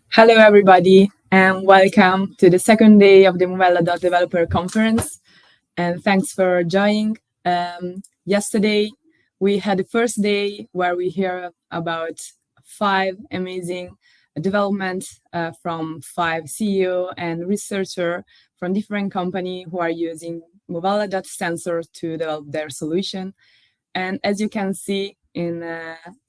Hello, everybody, and welcome to the second day of the Movella DOT Developer Conference. And thanks for joining. Yesterday, we had the first day where we hear about 5 amazing developments from 5 CEO and researchers from different companies who are using Movella DOT sensors to develop their solution. And as you can see in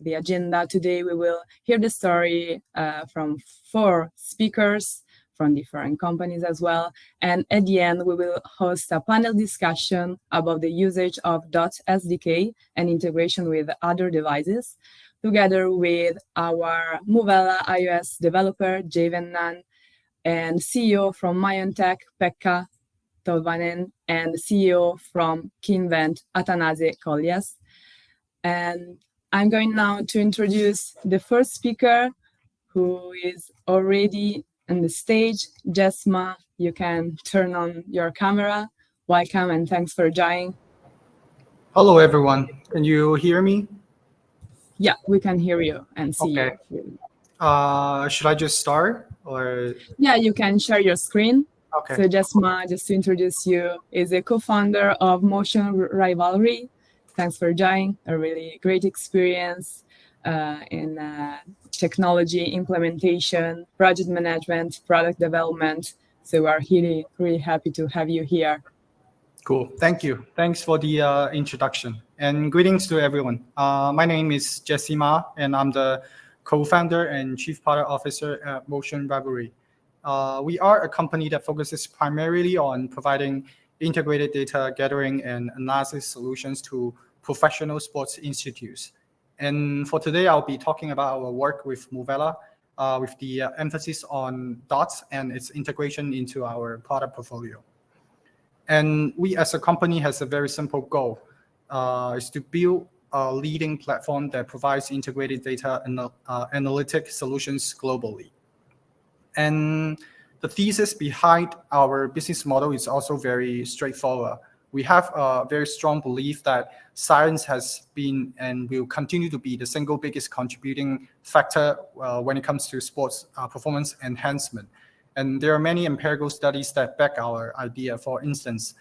the agenda today, we will hear the story from 4 speakers from different companies as well. And at the end, we will host a panel discussion about the usage of DOT SDK and integration with other devices, together with our Movella iOS developer, Javen Nan, and CEO from Myontech, Pekka Tolvanen, and CEO from Kinvent, Atanase Kollias. And I'm going now to introduce the first speaker, who is already on the stage. Jesma, you can turn on your camera. Welcome and thanks for joining. Hello, everyone. Can you hear me? Yeah, we can hear you and see you. Should I just start or? Yeah, you can share your screen. Okay. So Jesma, just to introduce you, is a co-founder of Motion Rivalry. Thanks for joining. A really great experience in technology implementation, project management, product development. So we're really happy to have you here. Cool. Thank you. Thanks for the introduction. And greetings to everyone. My name is Jesse Ma, and I'm the co-founder and chief product officer at Motion Rivalry. We are a company that focuses primarily on providing integrated data gathering and analysis solutions to professional sports institutes. And for today, I'll be talking about our work with Movella, with the emphasis on DOTs and its integration into our product portfolio. And we as a company has a very simple goal, is to build a leading platform that provides integrated data and analytic solutions globally. And the thesis behind our business model is also very straightforward. We have a very strong belief that science has been and will continue to be the single biggest contributing factor when it comes to sports performance enhancement. And there are many empirical studies that back our idea. For instance,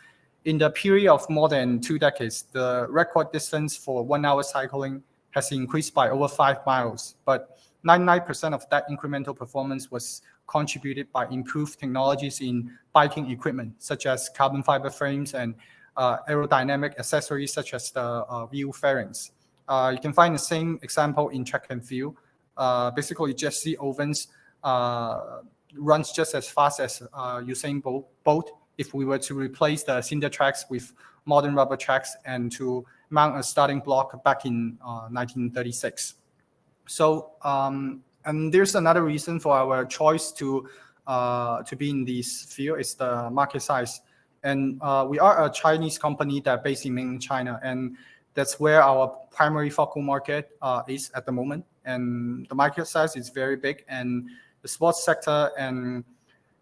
in the period of more than 2 decades, the record distance for 1 hour cycling has increased by over 5 miles, but 99% of that incremental performance was contributed by improved technologies in biking equipment, such as carbon fiber frames and aerodynamic accessories, such as the wheel fairings. You can find the same example in track and field. Basically, Jesse Owens runs just as fast as Usain Bolt if we were to replace the cinder tracks with modern rubber tracks and to mount a starting block back in 1936. So, and there's another reason for our choice to be in this field is the market size. And we are a Chinese company that based in mainland China, and that's where our primary focal market is at the moment. And the market size is very big, and the sports sector, and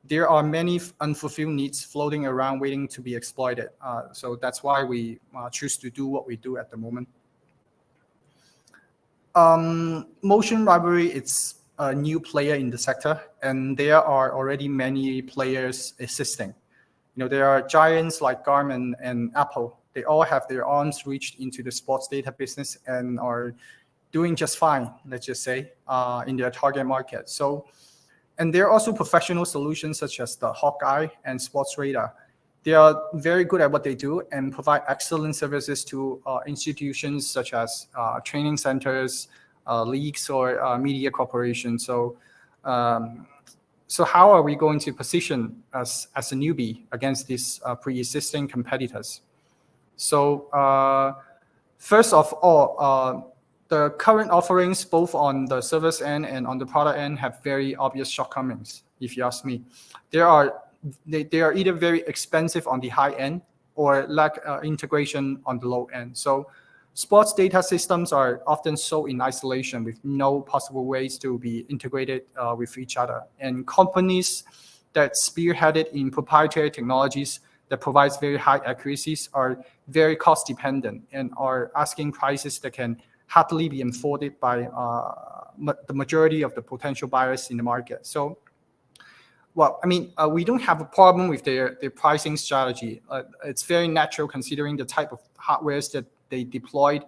there are many unfulfilled needs floating around waiting to be exploited. So that's why we choose to do what we do at the moment. Motion Rivalry, it's a new player in the sector, and there are already many players existing. There are giants like Garmin and Apple. They all have their arms reached into the sports data business and are doing just fine, let's just say, in their target market. So, and there are also professional solutions such as the Hawkeye and Sports Radar. They are very good at what they do and provide excellent services to institutions such as training centers, leagues, or media corporations. So how are we going to position us as a newbie against these pre-existing competitors? So first of all, the current offerings, both on the service end and on the product end, have very obvious shortcomings, if you ask me. They are either very expensive on the high end or lack integration on the low end. So sports data systems are often sold in isolation with no possible ways to be integrated with each other. And companies that spearheaded in proprietary technologies that provides very high accuracies are very cost dependent and are asking prices that can hardly be afforded by the majority of the potential buyers in the market. So, well, I mean, we don't have a problem with their pricing strategy. It's very natural considering the type of hardwares that they deployed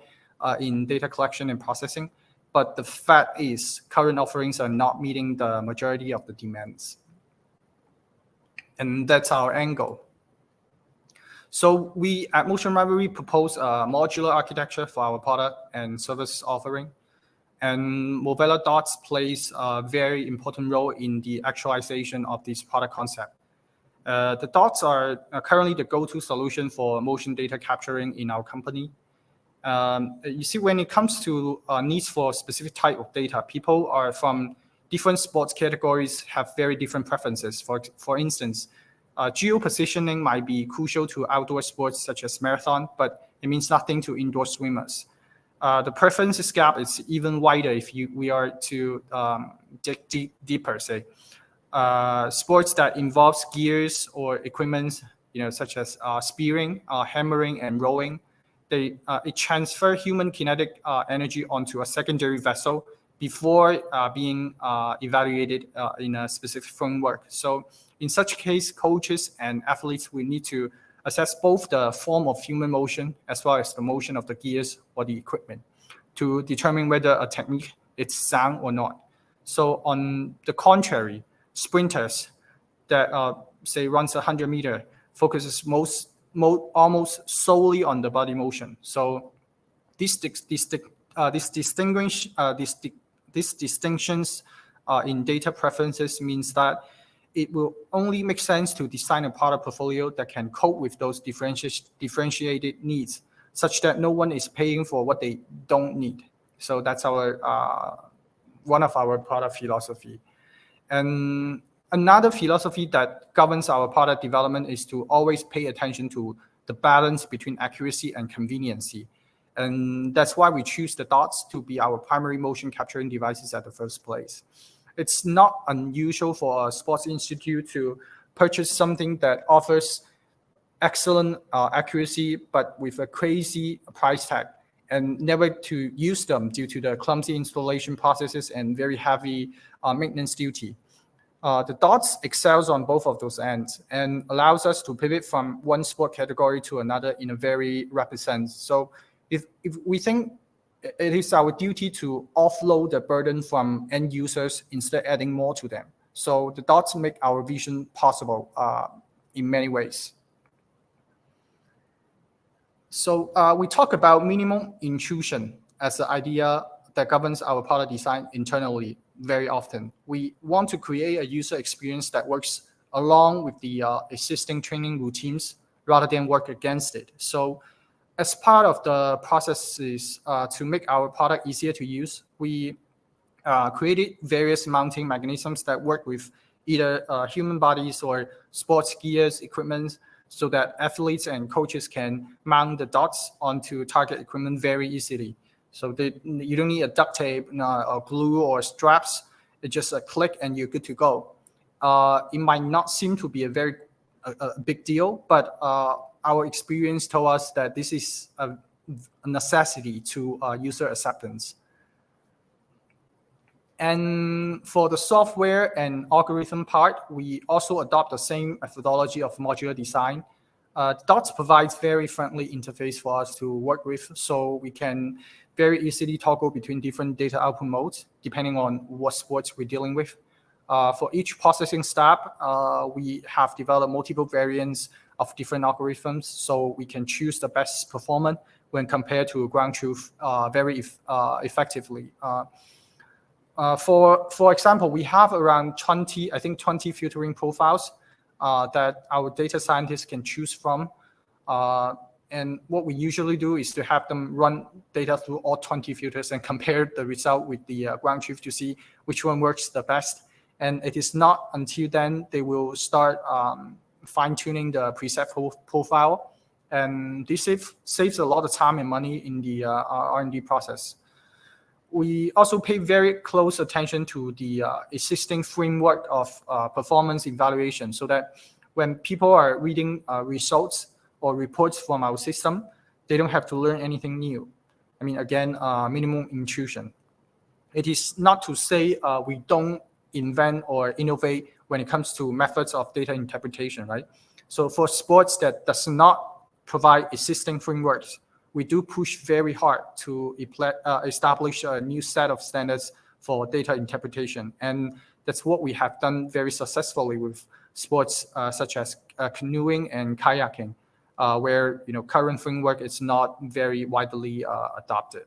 in data collection and processing. But the fact is, current offerings are not meeting the majority of the demands. And that's our angle. So we at Motion Library propose a modular architecture for our product and service offering. And Movella DOTs plays a very important role in the actualization of this product concept. The DOTs are currently the go-to solution for motion data capturing in our company. You see, when it comes to needs for specific type of data, people are from different sports categories have very different preferences. For instance, geo-positioning might be crucial to outdoor sports such as marathon, but it means nothing to indoor swimmers. The preferences gap is even wider if we are to dig deeper, say. Sports that involves gears or equipment, such as spearing, hammering, and rowing, it transfer human kinetic energy onto a secondary vessel before being evaluated in a specific framework. So in such case, coaches and athletes will need to assess both the form of human motion as well as the motion of the gears or the equipment to determine whether a technique is sound or not. So on the contrary, sprinters that say runs 100 meters focuses almost solely on the body motion. So these distinctions in data preferences means that it will only make sense to design a product portfolio that can cope with those differentiated needs, such that no one is paying for what they don't need. So that's one of our product philosophy. And another philosophy that governs our product development is to always pay attention to the balance between accuracy and conveniency. And that's why we choose the DOTs to be our primary motion capturing devices at the first place. It's not unusual for a sports institute to purchase something that offers excellent accuracy, but with a crazy price tag, and never to use them due to the clumsy installation processes and very heavy maintenance duty. The DOTs excels on both of those ends and allows us to pivot from one sport category to another in a very rapid sense. So if we think it is our duty to offload the burden from end users instead adding more to them. So the DOTs make our vision possible in many ways. So we talk about minimum intrusion as the idea that governs our product design internally very often. We want to create a user experience that works along with the existing training routines rather than work against it. So as part of the processes to make our product easier to use, we created various mounting mechanisms that work with either human bodies or sports gears equipment, so that athletes and coaches can mount the DOTs onto target equipment very easily. So you don't need a duct tape, or glue or straps. It's just a click and you're good to go. It might not seem to be a very big deal, but our experience told us that this is a necessity to user acceptance. And for the software and algorithm part, we also adopt the same methodology of modular design. DOTs provides very friendly interface for us to work with, so we can very easily toggle between different data output modes, depending on what sports we're dealing with. For each processing step, we have developed multiple variants of different algorithms, so we can choose the best performance when compared to ground truth very effectively. For example, we have around 20 filtering profiles that our data scientists can choose from. And what we usually do is to have them run data through all 20 filters and compare the result with the ground truth to see which one works the best. And it is not until then they will start fine-tuning the preset profile. And this saves a lot of time and money in the R&D process. We also pay very close attention to the existing framework of performance evaluation, so that when people are reading results or reports from our system, they don't have to learn anything new. I mean, again, minimum intrusion. it is not to say we don't invent or innovate when it comes to methods of data interpretation, right? So for sports that does not provide existing frameworks, we do push very hard to establish a new set of standards for data interpretation. And that's what we have done very successfully with sports such as canoeing and kayaking, where current framework is not very widely adopted.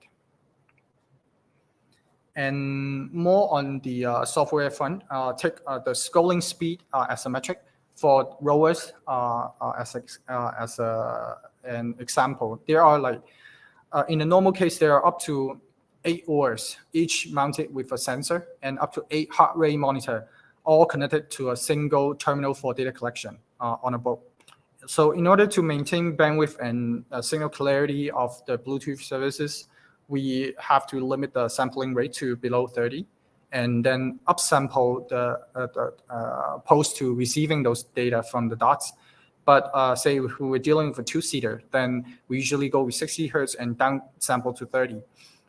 And more on the software front, take the scrolling speed as a metric for rowers as an example. There are in a normal case, there are up to 8 oars, each mounted with a sensor, and up to 8 heart rate monitor, all connected to a single terminal for data collection on a boat. So in order to maintain bandwidth and signal clarity of the Bluetooth services, we have to limit the sampling rate to below 30, and then upsample the post to receiving those data from the dots. But say if we were dealing with a 2-seater, then we usually go with 60 hertz and down sample to 30.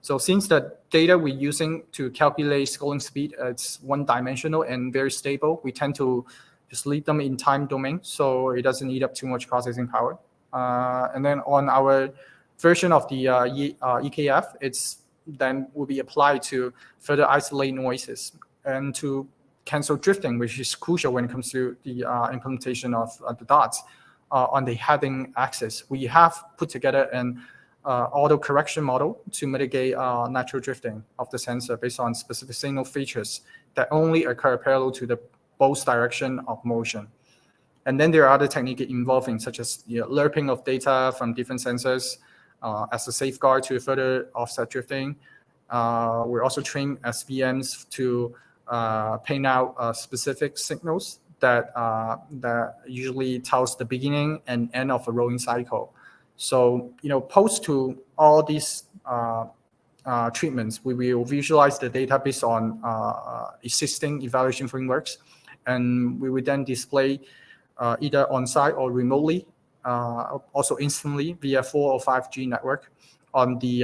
So since the data we're using to calculate scrolling speed, it's one-dimensional and very stable, we tend to just leave them in time domain, so it doesn't eat up too much processing power. And then on our version of the EKF, it's then will be applied to further isolate noises and to cancel drifting, which is crucial when it comes to the implementation of the dots on the heading axis. We have put together an auto correction model to mitigate natural drifting of the sensor based on specific signal features that only occur parallel to the boat's direction of motion. And then there are other techniques involving, such as lerping of data from different sensors as a safeguard to further offset drifting. We're also trained SVMs to paint out specific signals that usually tells the beginning and end of a rowing cycle. So, post to all these treatments, we will visualize the data based on existing evaluation frameworks, and we will then display either on-site or remotely, also instantly via 4 or 5G network on the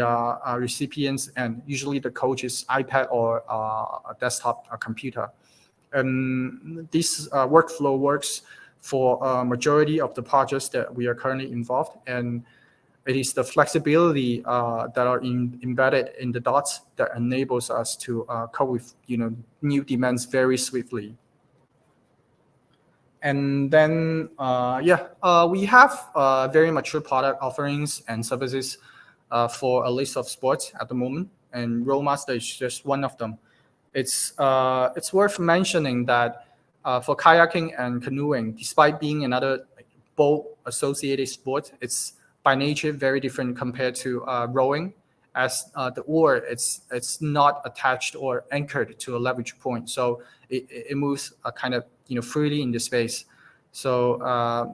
recipients and usually the coach's iPad or a desktop computer. And this workflow works for a majority of the projects that we are currently involved, and it is the flexibility that are embedded in the dots that enables us to cope with new demands very swiftly. And then we have very mature product offerings and services for a list of sports at the moment, and Rollmaster is just one of them. It's worth mentioning that for kayaking and canoeing, despite being another boat-associated sport, it's by nature very different compared to rowing, as the oar it's not attached or anchored to a leverage point, so it moves kind of freely in the space. So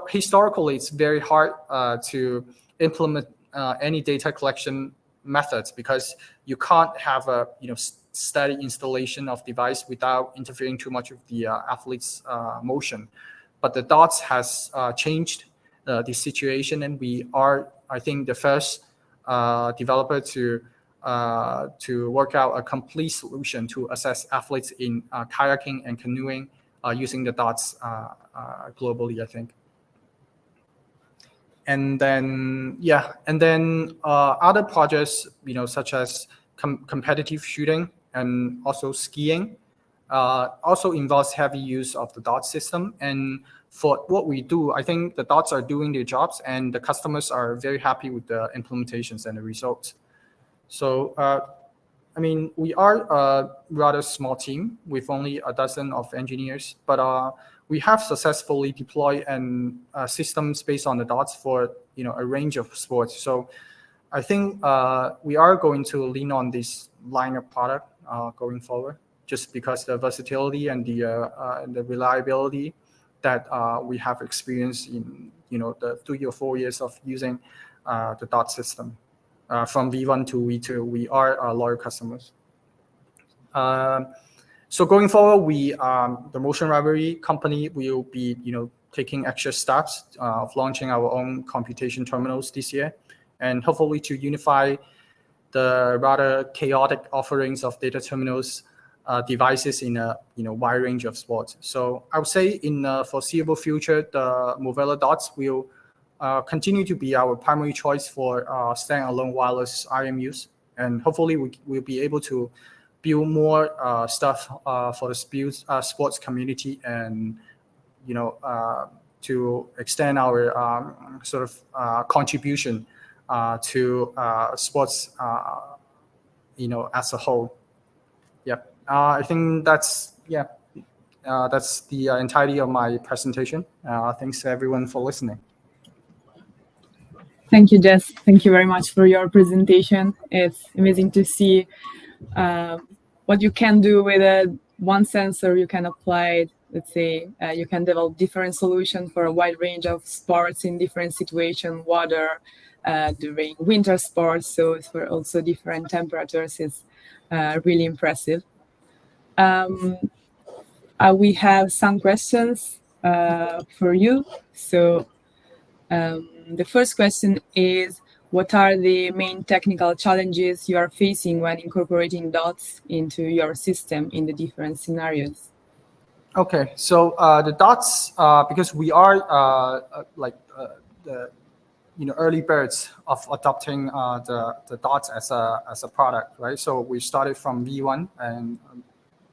historically, it's very hard to implement any data collection methods because you can't have a steady installation of device without interfering too much with the athlete's motion. But the DOTS has changed the situation, and we are, I think, the first developer to work out a complete solution to assess athletes in kayaking and canoeing using the DOTS globally, I think. And then other projects, such as competitive shooting and also skiing, also involves heavy use of the DOT system. And for what we do, I think the DOTs are doing their jobs, and the customers are very happy with the implementations and the results. So, we are a rather small team with only a dozen of engineers, but we have successfully deployed systems based on the DOTs for a range of sports. So I think we are going to lean on this line of product going forward, just because the versatility and the reliability that we have experienced in the 3 or 4 years of using the DOT system. From V1 to V2, we are loyal customers. So going forward, the Motion Library company will be, taking extra steps of launching our own computation terminals this year, and hopefully to unify the rather chaotic offerings of data terminals devices in a wide range of sports. So I would say in the foreseeable future, the Movella DOTs will continue to be our primary choice for standalone wireless IMUs, and hopefully we'll be able to build more stuff for the sports community, and to extend our sort of contribution to sports, as a whole. Yep. I think that's the entirety of my presentation. Thanks everyone for listening. Thank you, Jess. Thank you very much for your presentation. It's amazing to see what you can do with one sensor. You can apply it. Let's say you can develop different solutions for a wide range of sports in different situations, water, during winter sports. So for also different temperatures, it's really impressive. We have some questions for you. So the first question is, what are the main technical challenges you are facing when incorporating DOTs into your system in the different scenarios? Okay, so the DOTs, because we are the early birds of adopting the DOTs as a product, right? So we started from V1, and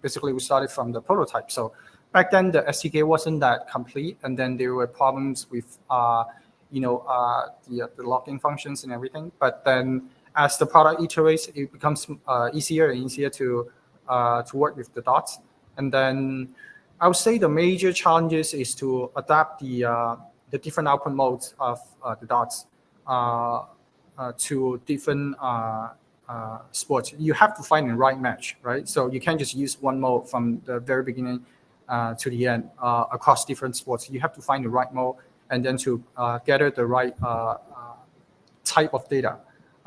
basically we started from the prototype. So back then the SDK wasn't that complete, and then there were problems with the locking functions and everything. But then as the product iterates, it becomes easier and easier to work with the DOTs. And then I would say the major challenges is to adapt the different output modes of the DOTs to different sports. You have to find the right match, right? So you can't just use one mode from the very beginning to the end across different sports. You have to find the right mode, and then to gather the right type of data.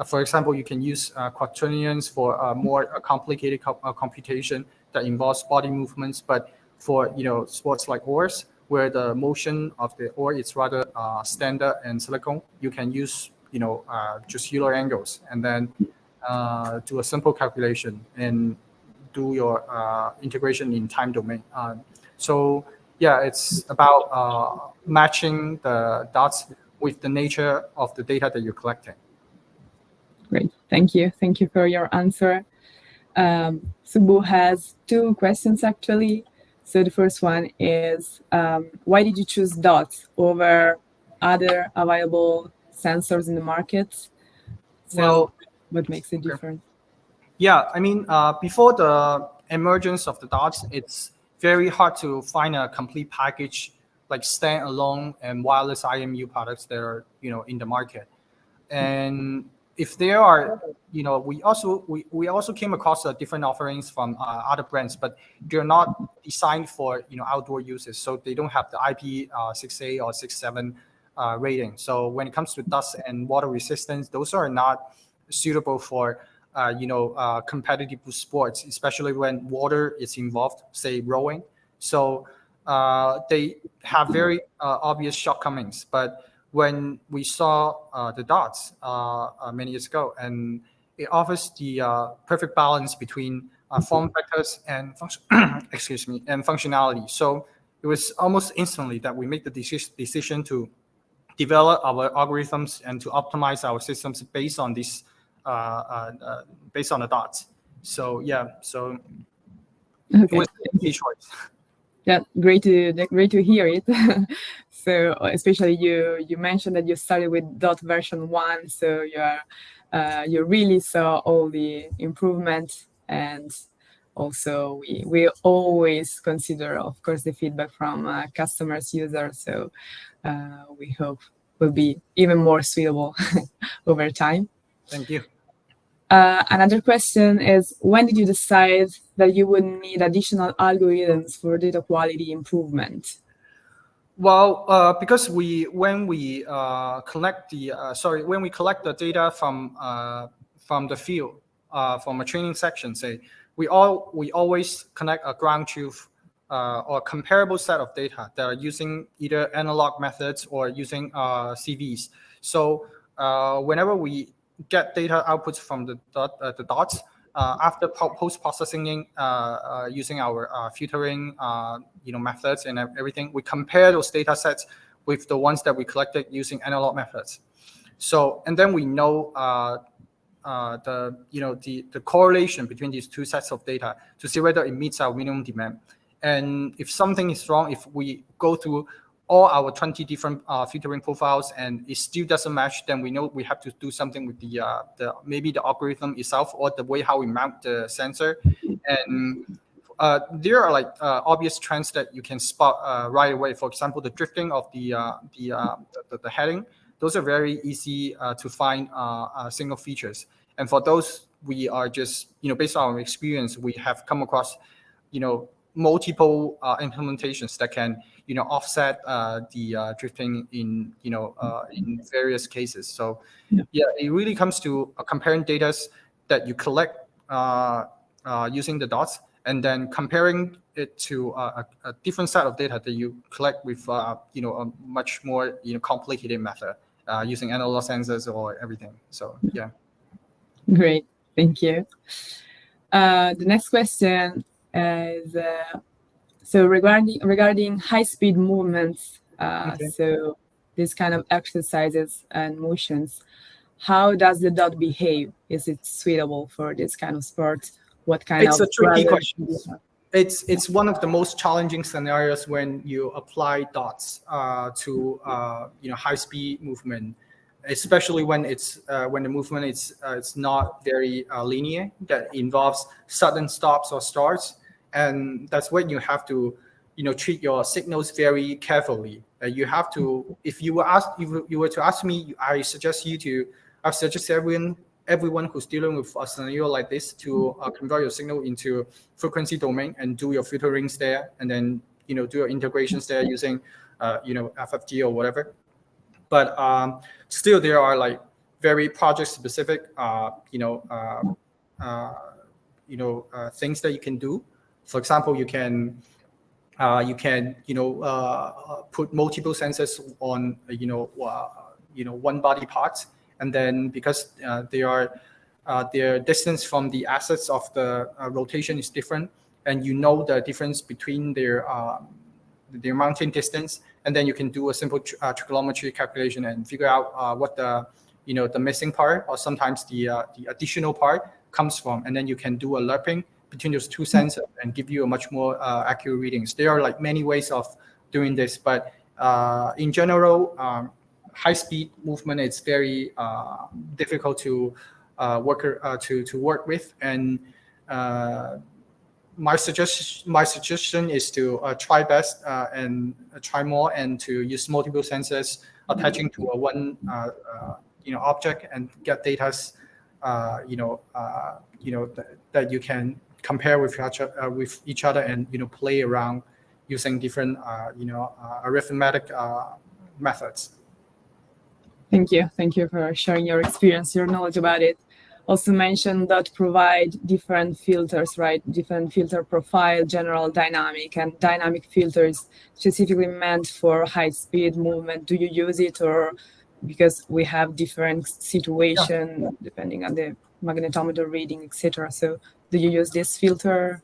For example, you can use quaternions for more complicated computation that involves body movements. But for sports like oars, where the motion of the oar is rather standard and silicone, you can use just Euler angles, and then do a simple calculation and do your integration in time domain. So yeah, it's about matching the DOTs with the nature of the data that you're collecting. Great, thank you. Thank you for your answer. Subu has two questions actually. So the first one is, why did you choose DOTs over other available sensors in the market? So what makes it different? Yeah, I mean, before the emergence of the DOTs, it's very hard to find a complete package like standalone and wireless IMU products that are in the market. And if there are, we also came across different offerings from other brands, but they're not designed for outdoor uses, so they don't have the IP6A or 6.7 rating. So when it comes to dust and water resistance, those are not suitable for competitive sports, especially when water is involved, say rowing. So they have very obvious shortcomings. But when we saw the DOTs many years ago, and it offers the perfect balance between form factors and and functionality. So it was almost instantly that we made the decision to develop our algorithms and to optimize our systems based on this, based on the DOTs. So yeah, so it was an easy choice. Yeah, great to hear it. So especially you mentioned that you started with DOT version 1, so you really saw all the improvements, and also we always consider, of course, the feedback from customers, users. So we hope will be even more suitable over time. Thank you. Another question is, when did you decide that you would need additional algorithms for data quality improvement? Well, because when we collect the data from the field, from a training section, say, we always connect a ground truth or comparable set of data that are using either analog methods or using CVs. So whenever we get data outputs from the dots. After post-processing, using our filtering, methods and everything, we compare those data sets with the ones that we collected using analog methods. So, and then we know the correlation between these two sets of data to see whether it meets our minimum demand. And if something is wrong, if we go through all our 20 different filtering profiles and it still doesn't match, then we know we have to do something with the maybe the algorithm itself or the way how we mount the sensor. And there are like obvious trends that you can spot right away. For example, the drifting of the heading. Those are very easy to find signal features. And for those, we are just, based on our experience, we have come across, multiple implementations that can, offset the drifting in various cases. So yeah, it really comes to comparing data that you collect using the dots and then comparing it to a different set of data that you collect with, a much more, complicated method. Using analog sensors or everything. So yeah. Great, thank you. The next question is so regarding high-speed movements. So these kind of exercises and motions, how does the dot behave? Is it suitable for this kind of sport? What kind of? It's a tricky question. It's one of the most challenging scenarios when you apply dots to high speed movement, especially when when the movement it's not very linear, that involves sudden stops or starts, and that's when you have to treat your signals very carefully. You have to, if you were to ask me, I suggest everyone who's dealing with a scenario like this to convert your signal into frequency domain and do your filterings there, and then do your integrations there using FFT or whatever. But still, there are like very project specific things that you can do. For example, you can put multiple sensors on one body part. And then because their distance from the axis of the rotation is different, and the difference between their mounting distance, and then you can do a simple trigonometry calculation and figure out what the missing part or sometimes the additional part comes from, and then you can do a layering between those two sensors and give you a much more accurate readings. There are like many ways of doing this, but in general, high-speed movement is very difficult to work with, and my suggestion is to try best and try more, and to use multiple sensors attaching to one object and get data that you can compare with each other and play around using different arithmetic methods. Thank you for sharing your experience, your knowledge about it. Also mentioned that provide different filters, right? Different filter profile, general, dynamic, and dynamic filters specifically meant for high-speed movement. Do you use it, or because we have different situation depending on the magnetometer reading, etc.? So do you use this filter?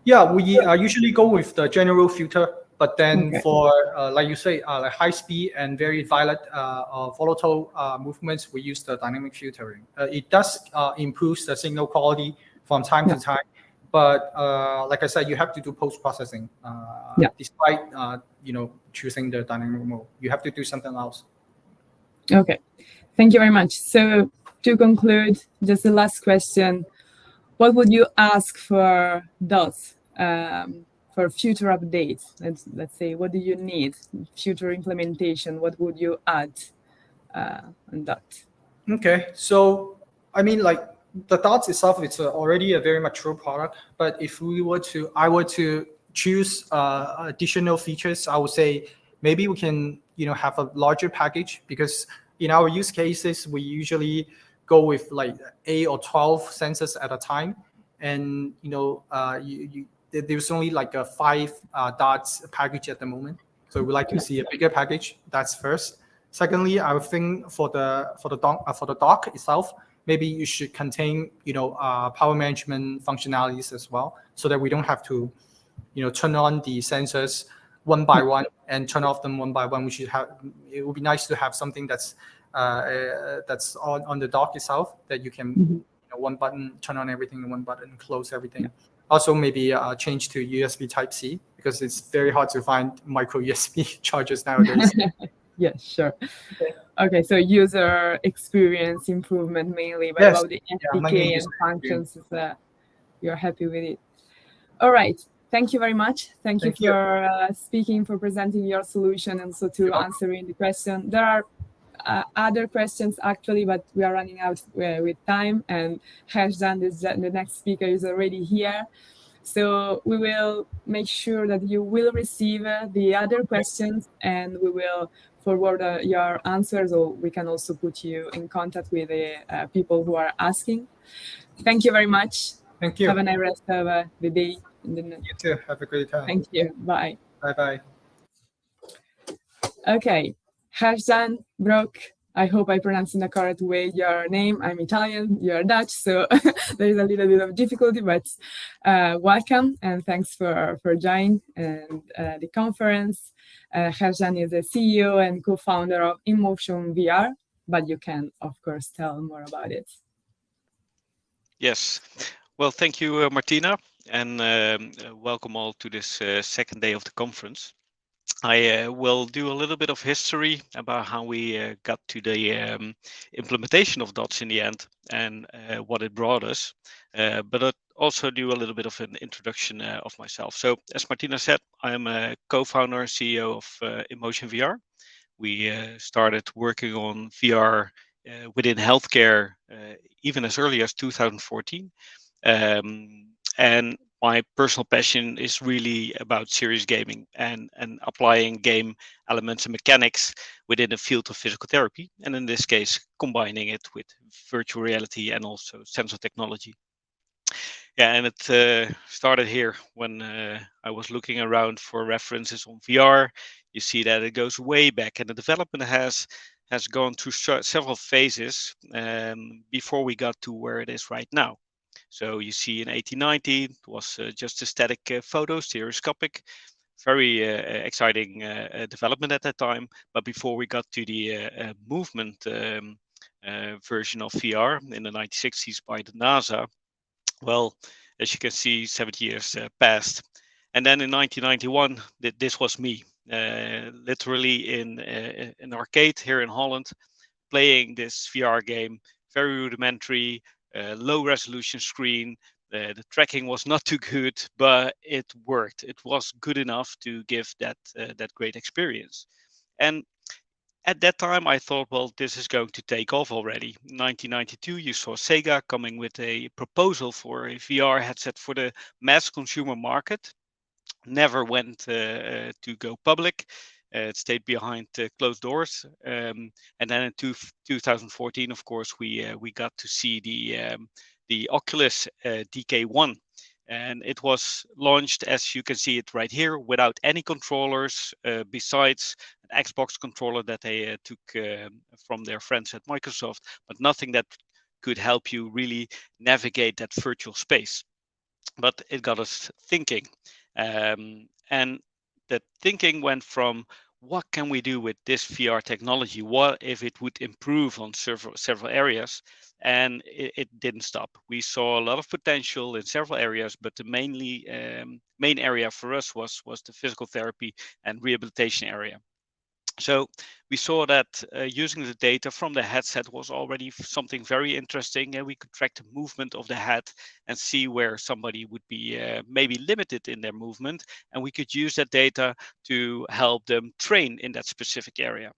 Yeah, we usually go with the general filter. But then for, like you say, like high speed and very volatile movements, we use the dynamic filtering. It does improve the signal quality from time to time. But like I said, you have to do post-processing. Despite, choosing the dynamic mode, you have to do something else. Okay, thank you very much. So to conclude, just the last question, what would you ask for DOTs? For future updates, let's say, what do you need? Future implementation, what would you add on that? Okay, so I mean, like the DOTS itself, it's already a very mature product. But if I were to choose additional features, I would say maybe we can, have a larger package, because in our use cases, we usually go with like 8 or 12 sensors at a time, and there's only like a 5 dots package at the moment. So we'd like to see a bigger package. That's first. Secondly, I would think for the dock itself, maybe you should contain, power management functionalities as well, so that we don't have to, turn on the sensors one by one and turn off them one by one. It would be nice to have something that's on the dock itself, that you can, one button turn on everything and one button close everything. Also, maybe change to USB Type-C, because it's very hard to find micro USB chargers nowadays. Yeah, sure. Okay, so user experience improvement mainly, but Yes. about the Mainly SDK and functions, you're happy with it. All right. Thank you very much. Thank you for speaking, for presenting your solution, and so to answering the question. There are other questions actually, but we are running out with time, and Hashdan, the next speaker, is already here. So we will make sure that you will receive the other questions, and we will forward your answers, or we can also put you in contact with the people who are asking. Thank you very much. Thank you. Have a nice rest of the day. You too. Have a great time. Thank you. Bye. Bye-bye. Okay. Hashdan Brock. I hope I pronounced in the correct way your name. I'm Italian, you're Dutch, so there is a little bit of difficulty, but welcome and thanks for joining the conference. Hashdan is the CEO and co-founder of InMotion VR, but you can, of course, tell more about it. Yes. Well, thank you, Martina, and welcome all to this second day of the conference. I will do a little bit of history about how we got to the implementation of DOTS in the end, and what it brought us, but I'll also do a little bit of an introduction of myself. So, as Martina said, I am a co-founder and CEO of InMotion VR. We started working on VR within healthcare even as early as 2014. And my personal passion is really about serious gaming and applying game elements and mechanics within the field of physical therapy, and in this case, combining it with virtual reality and also sensor technology. Yeah, and it started here when I was looking around for references on VR. You see that it goes way back, and the development has gone through several phases before we got to where it is right now. So you see in 1890, it was just a static photo, stereoscopic, very exciting development at that time. But before we got to the movement version of VR in the 1960s by the NASA, well, as you can see, 70 years passed. And then in 1991, this was me, literally in an arcade here in Holland, playing this VR game, very rudimentary, low resolution screen. The tracking was not too good, but it worked. It was good enough to give that great experience. And at that time, I thought, well, this is going to take off already. In 1992, you saw Sega coming with a proposal for a VR headset for the mass consumer market. Never went to go public. It stayed behind closed doors. And then in 2014, of course, we got to see the Oculus DK1. And it was launched, as you can see it right here, without any controllers besides an Xbox controller that they took from their friends at Microsoft, but nothing that could help you really navigate that virtual space. But it got us thinking. And the thinking went from, what can we do with this VR technology? What if it would improve on several areas? And it didn't stop. We saw a lot of potential in several areas, but the main area for us was the physical therapy and rehabilitation area. So we saw that using the data from the headset was already something very interesting, and we could track the movement of the head and see where somebody would be maybe limited in their movement, and we could use that data to help them train in that specific area.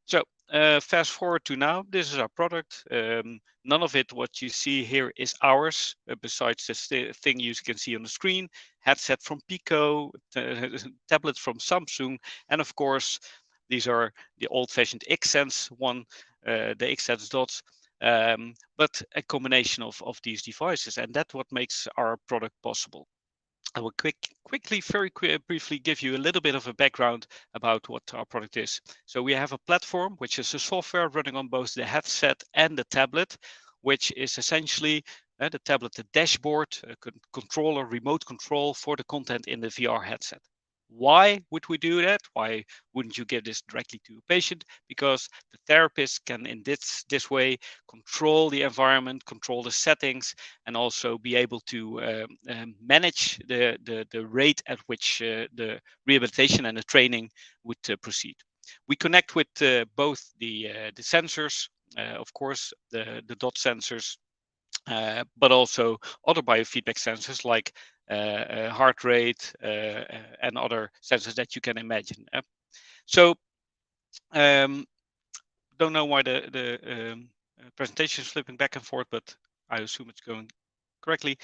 So fast forward to now, this is our product. None of it, what you see here, is ours, besides this thing you can see on the screen, headset from Pico, tablet from Samsung, and of course, these are the old-fashioned Xsense one, the Xsense DOTs, but a combination of these devices, and that's what makes our product possible. I will very briefly give you a little bit of a background about what our product is. So we have a platform, which is a software running on both the headset and the tablet, which is essentially the tablet, the dashboard, controller, remote control for the content in the VR headset. Why would we do that? Why wouldn't you give this directly to a patient? Because the therapist can, in this way, control the environment, control the settings, and also be able to manage the rate at which the rehabilitation and the training would proceed. We connect with both the sensors, of course, the DOT sensors, but also other biofeedback sensors like heart rate and other sensors that you can imagine. So don't know why the presentation is flipping back and forth, but I assume it's going correctly.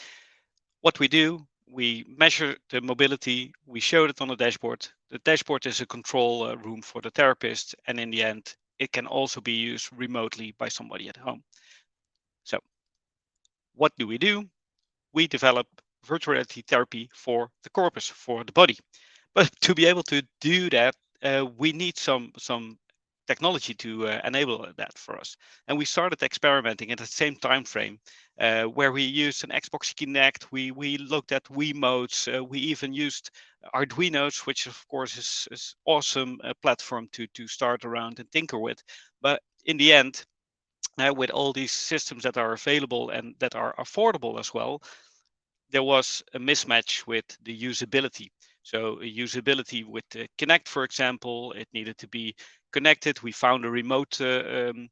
What we do, we measure the mobility, we show it on the dashboard. The dashboard is a control room for the therapist, and in the end, it can also be used remotely by somebody at home. So what do? We develop virtual reality therapy for the corpus, for the body. But to be able to do that, we need some technology to enable that for us. And we started experimenting at the same time frame, where we used an Xbox Kinect. We looked at Wiimotes. We even used Arduinos, which of course is awesome platform to start around and tinker with. But in the end, with all these systems that are available and that are affordable as well, there was a mismatch with the usability. So usability with the Kinect, for example, it needed to be connected. We found a remote standalone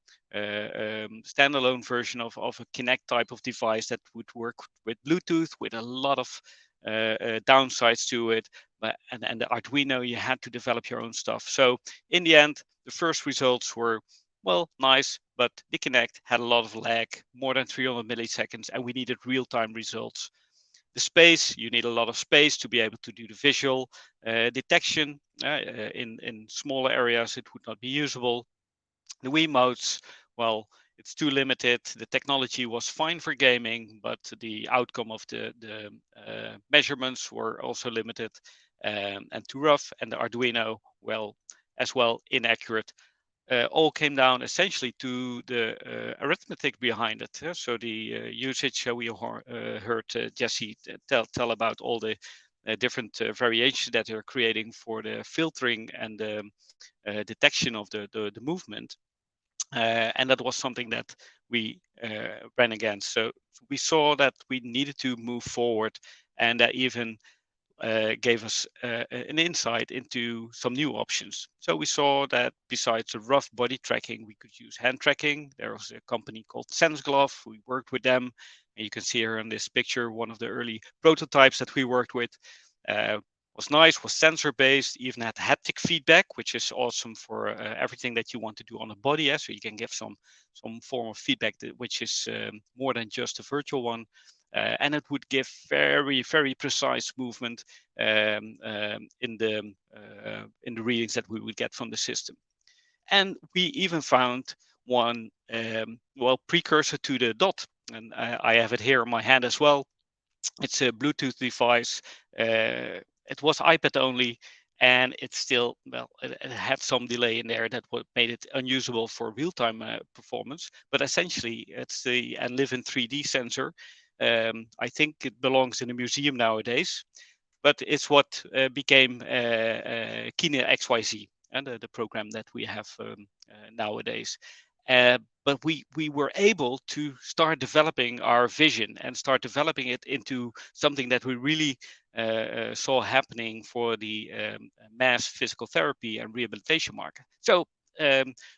version of a Kinect type of device that would work with Bluetooth, with a lot of downsides to it. And the Arduino, you had to develop your own stuff. So in the end, the first results were, well, nice, but the Kinect had a lot of lag, more than 300 milliseconds, and we needed real-time results. The space, you need a lot of space to be able to do the visual detection. In smaller areas, it would not be usable. The Wiimotes, well, it's too limited. The technology was fine for gaming, but the outcome of the measurements were also limited and too rough. And the Arduino, well, as well, inaccurate. All came down essentially to the arithmetic behind it. So the usage we heard Jesse tell about all the different variations that they're creating for the filtering and the detection of the movement. And that was something that we ran against. So we saw that we needed to move forward, and that even gave us an insight into some new options. So we saw that besides the rough body tracking, we could use hand tracking. There was a company called SenseGlove. We worked with them. And you can see here in this picture, one of the early prototypes that we worked with. Was nice, was sensor based, even had haptic feedback, which is awesome for everything that you want to do on a body. So you can give some form of feedback which is more than just a virtual one. And it would give very, very precise movement in the readings that we would get from the system. And we even found one, precursor to the DOT, and I have it here in my hand as well. It's a Bluetooth device. It was iPad only, and it's still, it had some delay in there that made it unusable for real-time performance. But essentially, it's the Enliven 3D sensor. I think it belongs in a museum nowadays, but it's what became Kine XYZ, and the program that we have nowadays. But we were able to start developing our vision and start developing it into something that we really saw happening for the mass physical therapy and rehabilitation market. So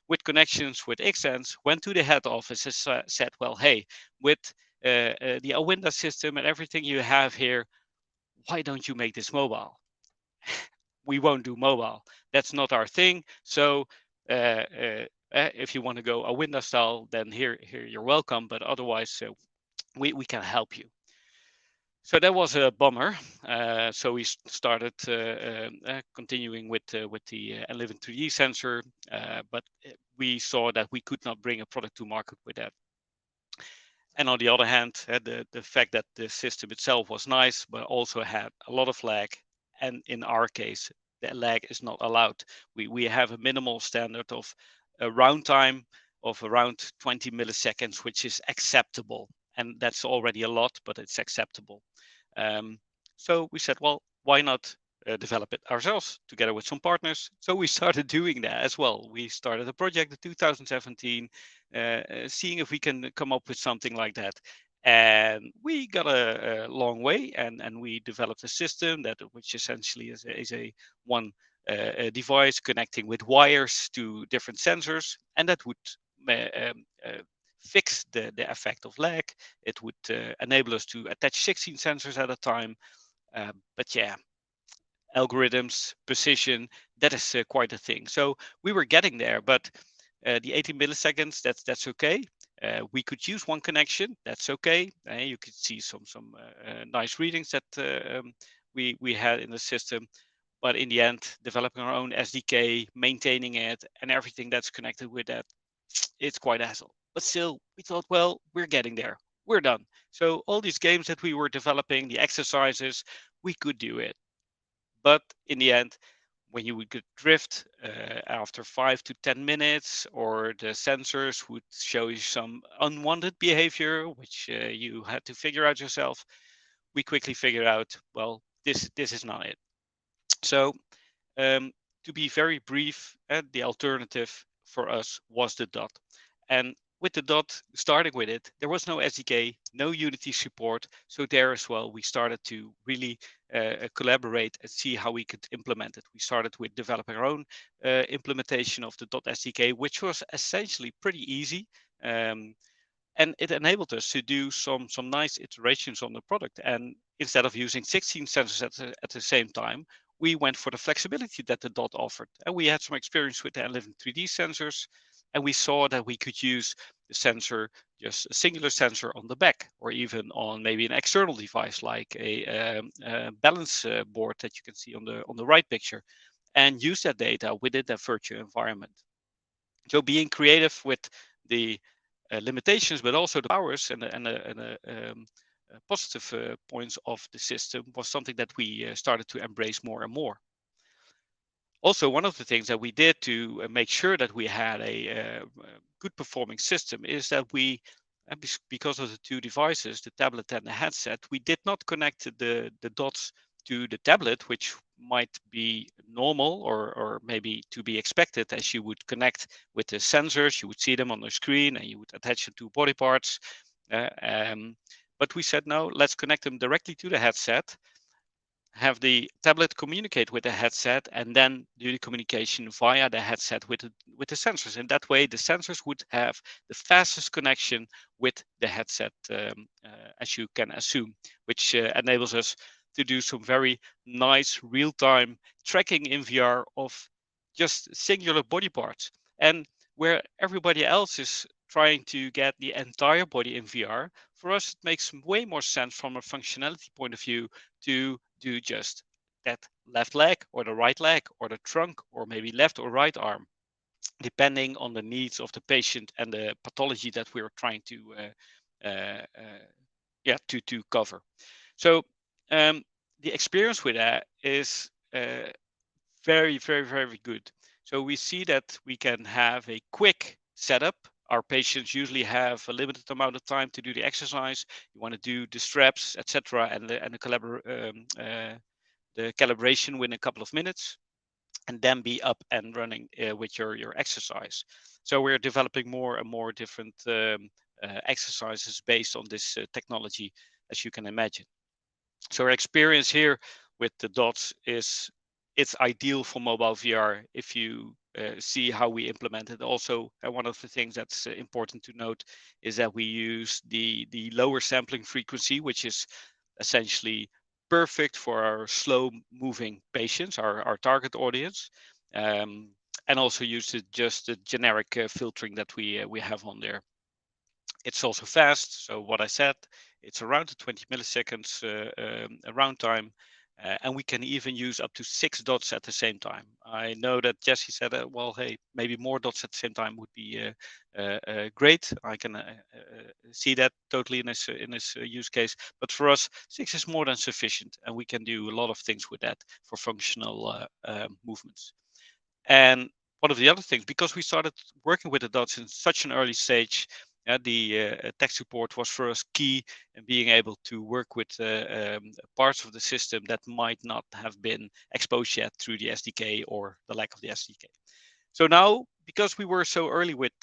with connections with Xsense, went to the head office and said, well, hey, with the Awinda system and everything you have here, why don't you make this mobile? We won't do mobile. That's not our thing. So if you want to go Awinda style, then here you're welcome. But otherwise, we can help you. So that was a bummer. So we started continuing with the Enliven 3D sensor, but we saw that we could not bring a product to market with that. And on the other hand, the fact that the system itself was nice, but also had a lot of lag. And in our case, the lag is not allowed. We have a minimal standard of round time of around 20 milliseconds, which is acceptable. And that's already a lot, but it's acceptable. So we said, well, why not develop it ourselves together with some partners? So we started doing that as well. We started a project in 2017, seeing if we can come up with something like that. And we got a long way, and we developed a system that, which essentially is a one a device connecting with wires to different sensors, and that would fix the effect of lag. It would enable us to attach 16 sensors at a time. But yeah, algorithms, precision, that is quite a thing. So we were getting there, but the 18 milliseconds, that's okay. We could use one connection, that's okay. You could see some nice readings that we had in the system. But in the end, developing our own SDK, maintaining it, and everything that's connected with that, it's quite a hassle. But still, we thought, well, we're getting there. We're done. So all these games that we were developing, the exercises, we could do it. But in the end, when you would get drift after 5 to 10 minutes, or the sensors would show you some unwanted behavior, which you had to figure out yourself, we quickly figured out, well, this is not it. So to be very brief, the alternative for us was the DOT. And with the DOT, starting with it, there was no SDK, no Unity support. So there as well, we started to really collaborate and see how we could implement it. We started with developing our own implementation of the DOT SDK, which was essentially pretty easy. And it enabled us to do some nice iterations on the product. And instead of using 16 sensors at the same time, we went for the flexibility that the DOT offered. And we had some experience with the Living 3D sensors, and we saw that we could use the sensor, just a singular sensor on the back, or even on maybe an external device like a balance board that you can see on the right picture, and use that data within that virtual environment. So being creative with the limitations, but also the powers and the positive points of the system was something that we started to embrace more and more. Also, one of the things that we did to make sure that we had a good performing system is that we, because of the two devices, the tablet and the headset, we did not connect the dots to the tablet, which might be normal or maybe to be expected, as you would connect with the sensors. You would see them on the screen and you would attach them to body parts. But we said, no, let's connect them directly to the headset, have the tablet communicate with the headset, and then do the communication via the headset with the sensors. And that way, the sensors would have the fastest connection with the headset, as you can assume, which enables us to do some very nice real-time tracking in VR of just singular body parts. And where everybody else is trying to get the entire body in VR, for us, it makes way more sense from a functionality point of view to do just that left leg or the right leg or the trunk or maybe left or right arm, depending on the needs of the patient and the pathology that we're trying to to cover. So the experience with that is very, very, very good. So we see that we can have a quick setup. Our patients usually have a limited amount of time to do the exercise. You want to do the straps, etc., and the calibration within a couple of minutes, and then be up and running with your exercise. So we're developing more and more different exercises based on this technology, as you can imagine. So our experience here with the dots is it's ideal for mobile VR if you see how we implement it. Also, one of the things that's important to note is that we use the lower sampling frequency, which is essentially perfect for our slow moving patients, our target audience, and also use just the generic filtering that we have on there. It's also fast. So what I said, it's around 20 milliseconds around time. And we can even use up to 6 dots at the same time. I know that Jesse said, well, hey, maybe more dots at the same time would be great. I can see that totally in this use case. But for us, 6 is more than sufficient. And we can do a lot of things with that for functional movements. And one of the other things, because we started working with the dots in such an early stage, the tech support was for us key in being able to work with parts of the system that might not have been exposed yet through the SDK or the lack of the SDK. So now, because we were so early with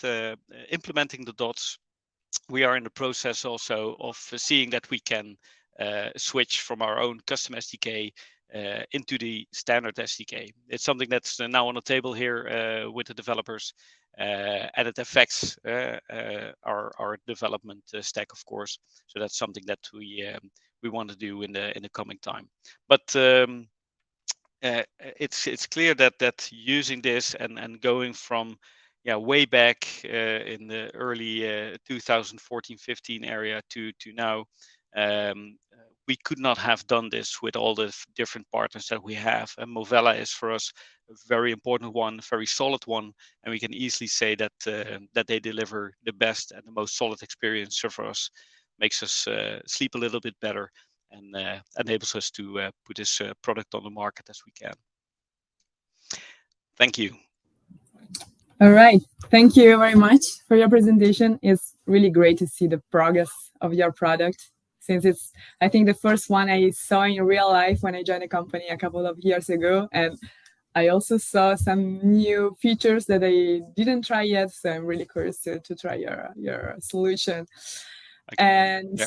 implementing the dots, we are in the process also of seeing that we can switch from our own custom SDK into the standard SDK. It's something that's now on the table here with the developers, and it affects our development stack, of course. So that's something that we want to do in the coming time. But it's clear that using this and going from way back in the early 2014-15 area to now, we could not have done this with all the different partners that we have. And Movella is for us a very important one, very solid one, and we can easily say that that they deliver the best and the most solid experience for us, makes us sleep a little bit better, and enables us to put this product on the market as we can. Thank you. All right. Thank you very much for your presentation. It's really great to see the progress of your product, since it's, I think, the first one I saw in real life when I joined the company a couple of years ago. And I also saw some new features that I didn't try yet. So I'm really curious to try your solution. And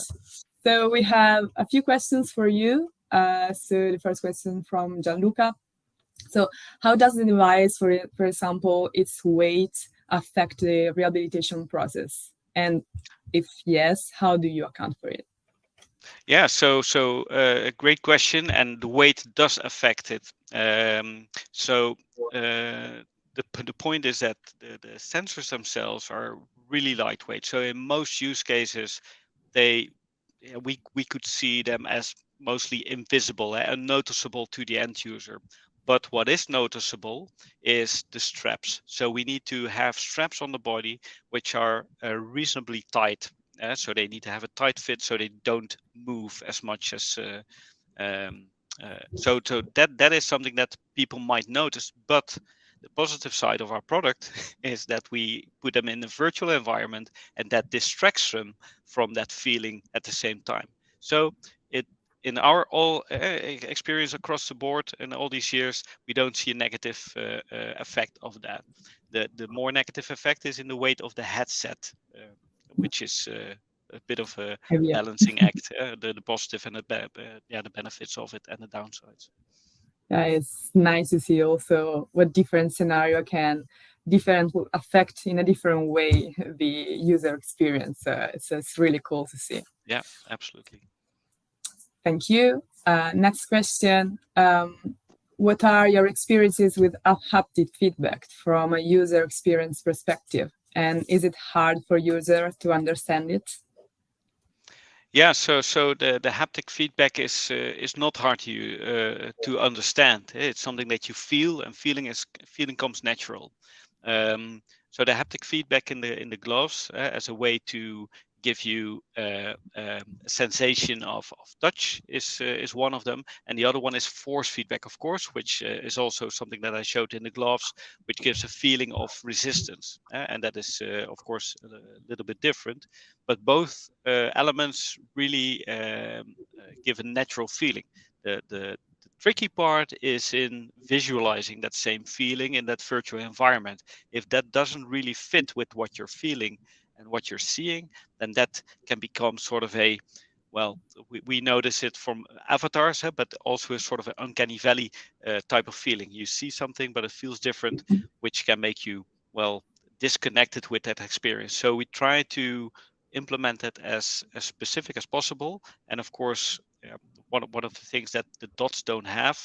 so we have a few questions for you. So the first question from Gianluca. So how does the device, for example, its weight affect the rehabilitation process? And if yes, how do you account for it? Yeah, so a great question, and the weight does affect it. The point is that the sensors themselves are really lightweight. So in most use cases, we could see them as mostly invisible and unnoticeable to the end user. But what is noticeable is the straps. So we need to have straps on the body which are reasonably tight. So they need to have a tight fit so they don't move as much as. So that is something that people might notice. But the positive side of our product is that we put them in a virtual environment, and that distracts them from that feeling at the same time. So in our experience across the board in all these years, we don't see a negative effect of that. The more negative effect is in the weight of the headset, which is a bit of a balancing act, the positive and the benefits of it and the downsides. Yeah, it's nice to see also what different scenario can affect in a different way the user experience. It's really cool to see. Yeah, absolutely. Thank you. Next question. What are your experiences with haptic feedback from a user experience perspective? And is it hard for users to understand it? Yeah, so the haptic feedback is not hard to understand. It's something that you feel, and feeling comes natural. So the haptic feedback in the gloves as a way to give you a sensation of touch is one of them, and the other one is force feedback, of course, which is also something that I showed in the gloves, which gives a feeling of resistance, and that is of course a little bit different, but both elements really give a natural feeling. The tricky part is in visualizing that same feeling in that virtual environment. If that doesn't really fit with what you're feeling and what you're seeing, then that can become sort of we notice it from avatars, but also a sort of an uncanny valley type of feeling. You see something, but it feels different, which can make you, disconnected with that experience. So we try to implement it as specific as possible. And of course, one of the things that the dots don't have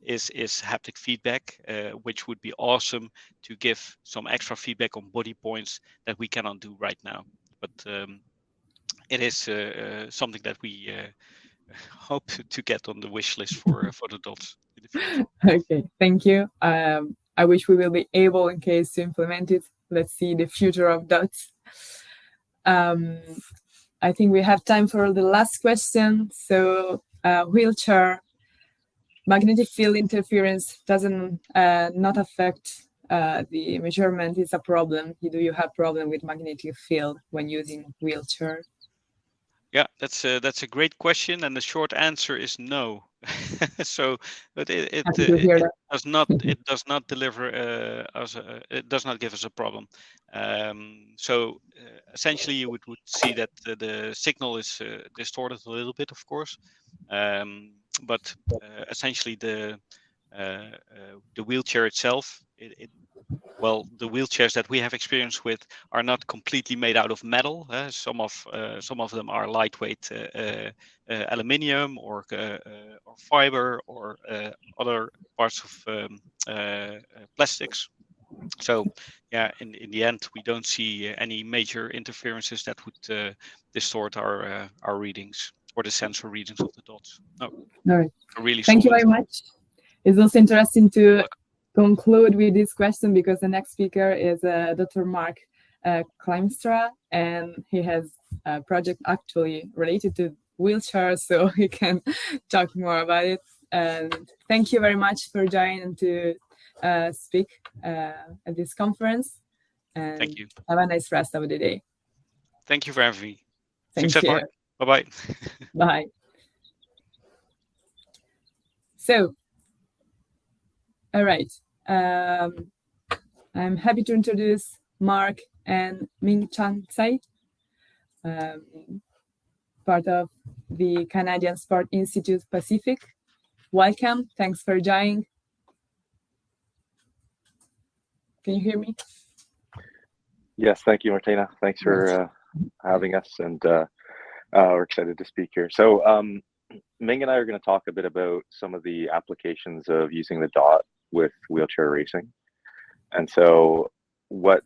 is haptic feedback, which would be awesome to give some extra feedback on body points that we cannot do right now. But it is something that we hope to get on the wish list for the dots in the future. Okay, thank you. I wish we will be able, in case, to implement it. Let's see the future of dots. I think we have time for the last question. So wheelchair magnetic field interference doesn't not affect the measurement is a problem. Do you have problem with magnetic field when using wheelchair? Yeah, that's a great question, and the short answer is no. So, but Happy to hear that. does not deliver it does not give us a problem. So essentially, you would see that the signal is distorted a little bit, of course, but essentially the wheelchair itself, well, the wheelchairs that we have experience with are not completely made out of metal. Some of them are lightweight aluminium or fiber or other parts of plastics. So yeah, in the end, we don't see any major interferences that would distort our readings or the sensor readings of the dots. No. All right. Really Thank you solid. very much. It's also interesting to conclude with this question because the next speaker is Dr. Mark Klimstra, and he has a project actually related to wheelchairs, so he can talk more about it. And thank you very much for joining to speak at this conference. And thank you. Have a nice rest of the day. Thank you for having me. Thank Success, you. Mark. Bye-bye. Bye. So, all right. I'm happy to introduce Mark and Ming Chan Tsai, part of the Canadian Sport Institute Pacific. Welcome. Thanks for joining. Can you hear me? Yes, thank you, Martina. Thanks for having us, and we're excited to speak here. So Ming and I are going to talk a bit about some of the applications of using the DOT with wheelchair racing. And so what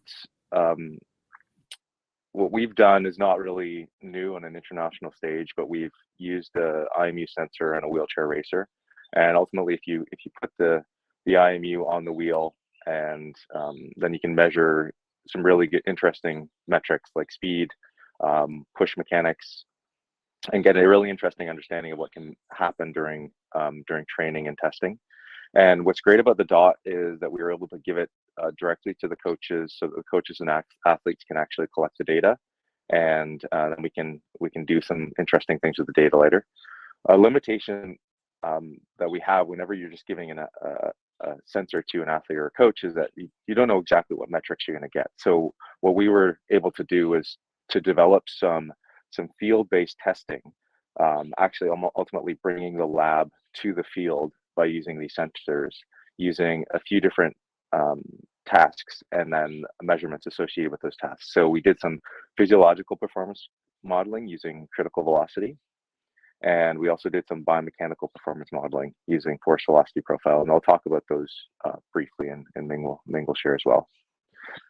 we've done is not really new on an international stage, but we've used the IMU sensor and a wheelchair racer. And ultimately, if you put the IMU on the wheel, and then you can measure some really good, interesting metrics like speed, push mechanics, and get a really interesting understanding of what can happen during training and testing. And what's great about the DOT is that we were able to give it directly to the coaches, so that the coaches and athletes can actually collect the data, and then we can do some interesting things with the data later. A limitation that we have whenever you're just giving a sensor to an athlete or a coach is that you don't know exactly what metrics you're going to get. So what we were able to do is to develop some field-based testing, actually ultimately bringing the lab to the field by using these sensors, using a few different tasks and then measurements associated with those tasks. So we did some physiological performance modeling using critical velocity, and we also did some biomechanical performance modeling using force velocity profile, and I'll talk about those briefly, and Ming will share as well.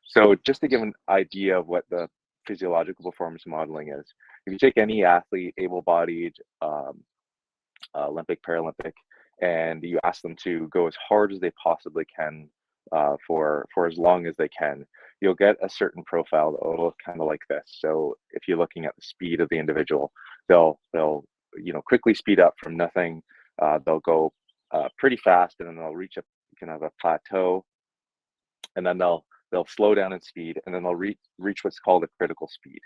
So just to give an idea of what the physiological performance modeling is, if you take any athlete, able-bodied, Olympic, Paralympic, and you ask them to go as hard as they possibly can for as long as they can, you'll get a certain profile that will look kind of like this. So if you're looking at the speed of the individual, they'll quickly speed up from nothing. They'll go pretty fast, and then they'll reach kind of a plateau, and then they'll slow down in speed, and then they'll reach what's called a critical speed.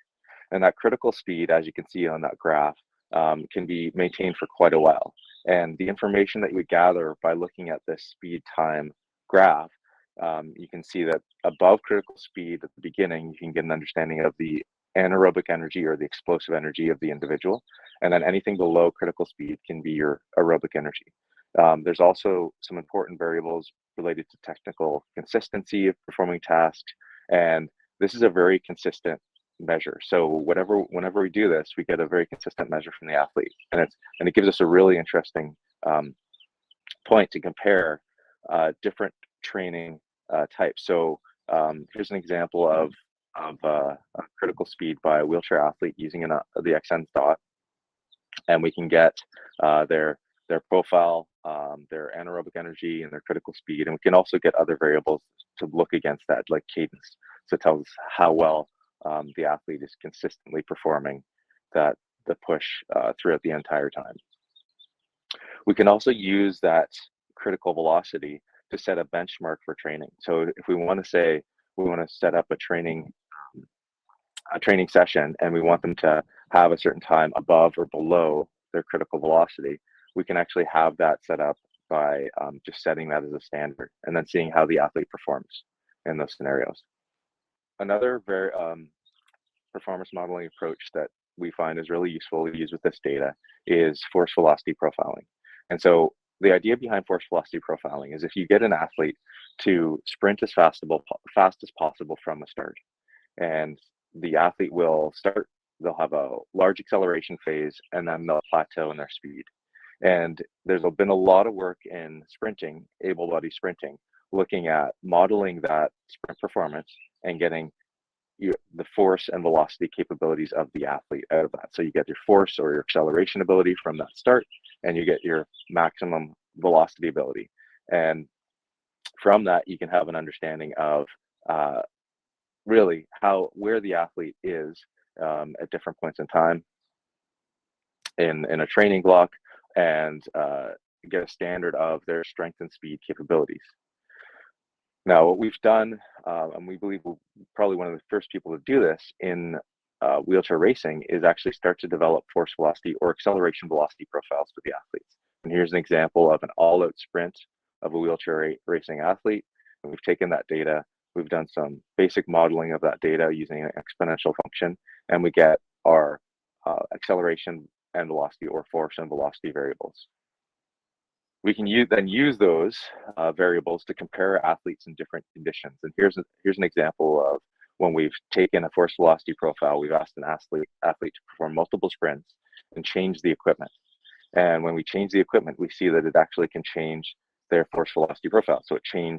And that critical speed, as you can see on that graph, can be maintained for quite a while. And the information that you would gather by looking at this speed time graph, you can see that above critical speed at the beginning, you can get an understanding of the anaerobic energy or the explosive energy of the individual. And then anything below critical speed can be your aerobic energy. There's also some important variables related to technical consistency of performing tasks. And this is a very consistent measure. So whenever we do this, we get a very consistent measure from the athlete. And it gives us a really interesting point to compare different training types. So here's an example of a critical speed by a wheelchair athlete using the XN's DOT, and we can get their profile, their anaerobic energy, and their critical speed, and we can also get other variables to look against that, like cadence. So it tells us how well the athlete is consistently performing the push throughout the entire time. We can also use that critical velocity to set a benchmark for training. So if we want to say we want to set up a training session and we want them to have a certain time above or below their critical velocity, we can actually have that set up by just setting that as a standard and then seeing how the athlete performs in those scenarios. Another very performance modeling approach that we find is really useful to use with this data is force velocity profiling. And so the idea behind force velocity profiling is if you get an athlete to sprint as fast as possible from the start, and the athlete will start, they'll have a large acceleration phase and then they'll plateau in their speed. And there's been a lot of work in sprinting, able body sprinting, looking at modeling that sprint performance and getting the force and velocity capabilities of the athlete out of that. So you get your force or your acceleration ability from that start, and you get your maximum velocity ability. And from that, you can have an understanding of really where the athlete is at different points in time in a training block, and get a standard of their strength and speed capabilities. Now, what we've done, and we believe we're probably one of the first people to do this in wheelchair racing, is actually start to develop force velocity or acceleration velocity profiles for the athletes. And here's an example of an all-out sprint of a wheelchair racing athlete. And we've taken that data, we've done some basic modeling of that data using an exponential function, and we get our acceleration and velocity, or force and velocity variables. We can then use those variables to compare athletes in different conditions. And here's an example of when we've taken a force velocity profile, we've asked an athlete to perform multiple sprints and change the equipment. And when we change the equipment, we see that it actually can change their force velocity profile. So it can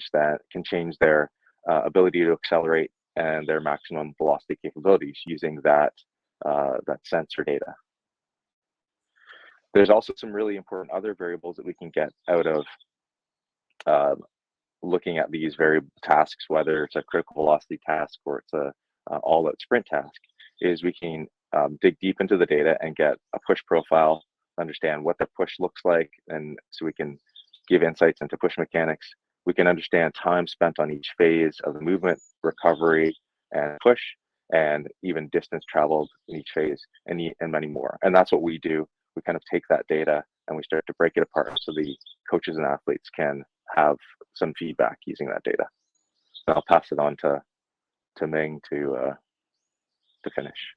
change their ability to accelerate and their maximum velocity capabilities using that sensor data. There's also some really important other variables that we can get out of looking at these variable tasks, whether it's a critical velocity task or it's a all-out sprint task, is we can dig deep into the data and get a push profile, understand what the push looks like, and so we can give insights into push mechanics. We can understand time spent on each phase of the movement, recovery, and push, and even distance traveled in each phase, and many more. And that's what we do. We kind of take that data and we start to break it apart so the coaches and athletes can have some feedback using that data. So I'll pass it on to Ming to finish.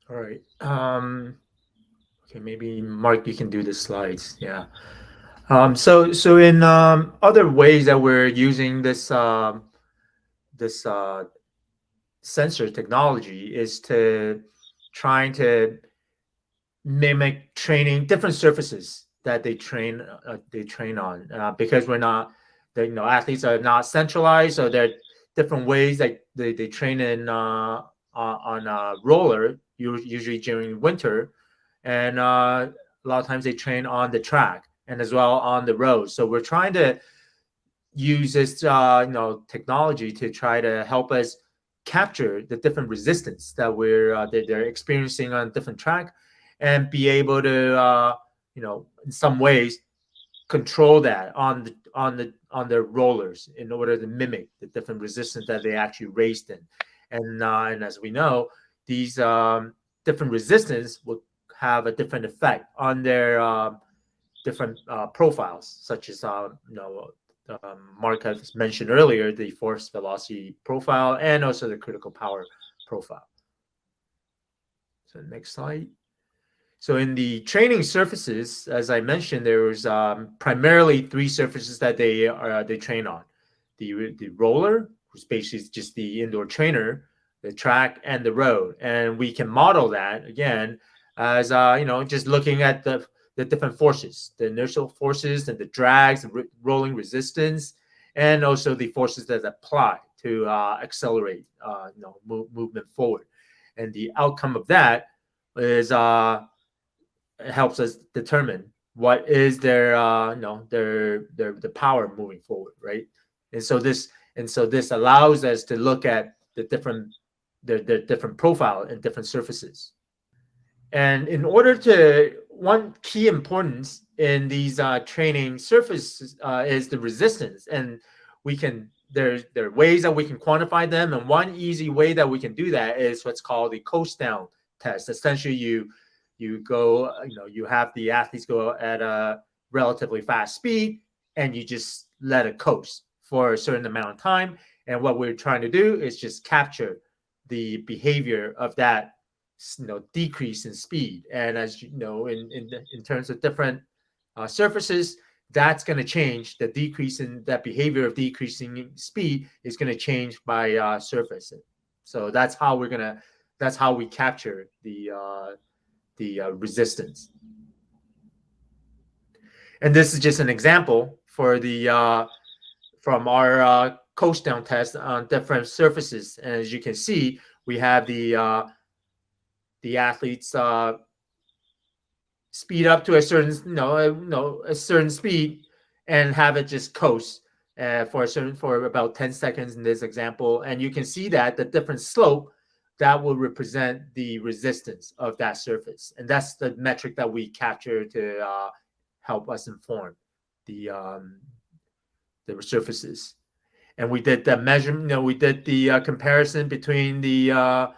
All right. Okay, maybe Mark, you can do the slides. Yeah. So in other ways that we're using this sensor technology is to trying to mimic different surfaces that they train on, because we're not, athletes are not centralized, so there are different ways that they train in on a roller, usually during winter, and a lot of times they train on the track and as well on the road. So we're trying to use this technology to try to help us capture the different resistance that they're experiencing on a different track, and be able to in some ways control that on their rollers in order to mimic the different resistance that they actually raced in. And as we know, these different resistance will have a different effect on their different profiles, such as Mark has mentioned earlier, the force velocity profile and also the critical power profile. So next slide. So in the training surfaces, as I mentioned, there was primarily three surfaces that they train on: the roller, which basically is just the indoor trainer, the track, and the road. And we can model that again as just looking at the different forces, the inertial forces and the drags, the rolling resistance, and also the forces that apply to accelerate movement forward. And the outcome of that is it helps us determine what is their the power moving forward, right? And so this allows us to look at the different profile and different surfaces. And in order to, one key importance in these training surfaces is the resistance. And we can, there are ways that we can quantify them. And one easy way that we can do that is what's called the coast down test. Essentially, you go, you have the athletes go at a relatively fast speed, and you just let it coast for a certain amount of time. And what we're trying to do is just capture the behavior of that decrease in speed. And as you know, in terms of different surfaces, that's going to change. The decrease in that behavior of decreasing speed is going to change by surface. So that's how we capture the resistance. And this is just an example for the from our coast down test on different surfaces. And as you can see, we have the athletes speed up to a certain a certain speed and have it just coast for about 10 seconds in this example. And you can see that the different slope that will represent the resistance of that surface, and that's the metric that we capture to help us inform the surfaces. And we did the measurement. We did the comparison between the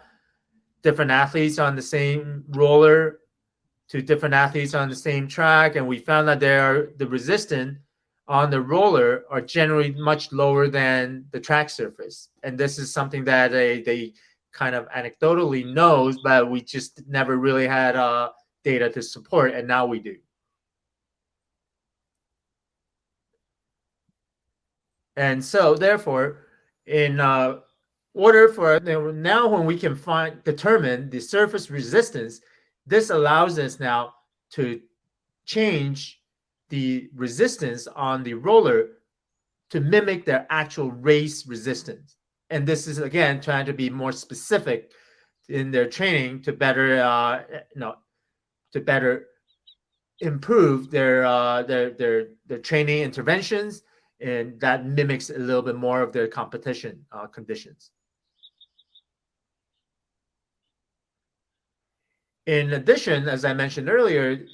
different athletes on the same roller to different athletes on the same track, and we found that the resistance on the roller are generally much lower than the track surface. And this is something that they kind of anecdotally knows, but we just never really had data to support, and now we do. And so therefore, in order for now, when we can determine the surface resistance, this allows us now to change the resistance on the roller to mimic their actual race resistance. And this is, again, trying to be more specific in their training to better improve their training interventions, and that mimics a little bit more of their competition conditions. In addition, as I mentioned earlier,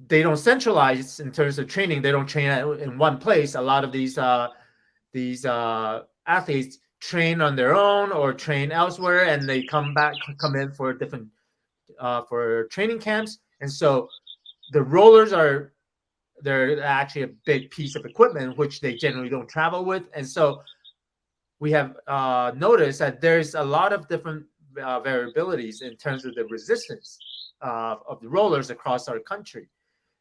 they don't centralize in terms of training. They don't train in one place. A lot of these athletes train on their own or train elsewhere, and they come in for different for training camps. And so the rollers they're actually a big piece of equipment which they generally don't travel with. And so we have noticed that there's a lot of different variabilities in terms of the resistance of the rollers across our country.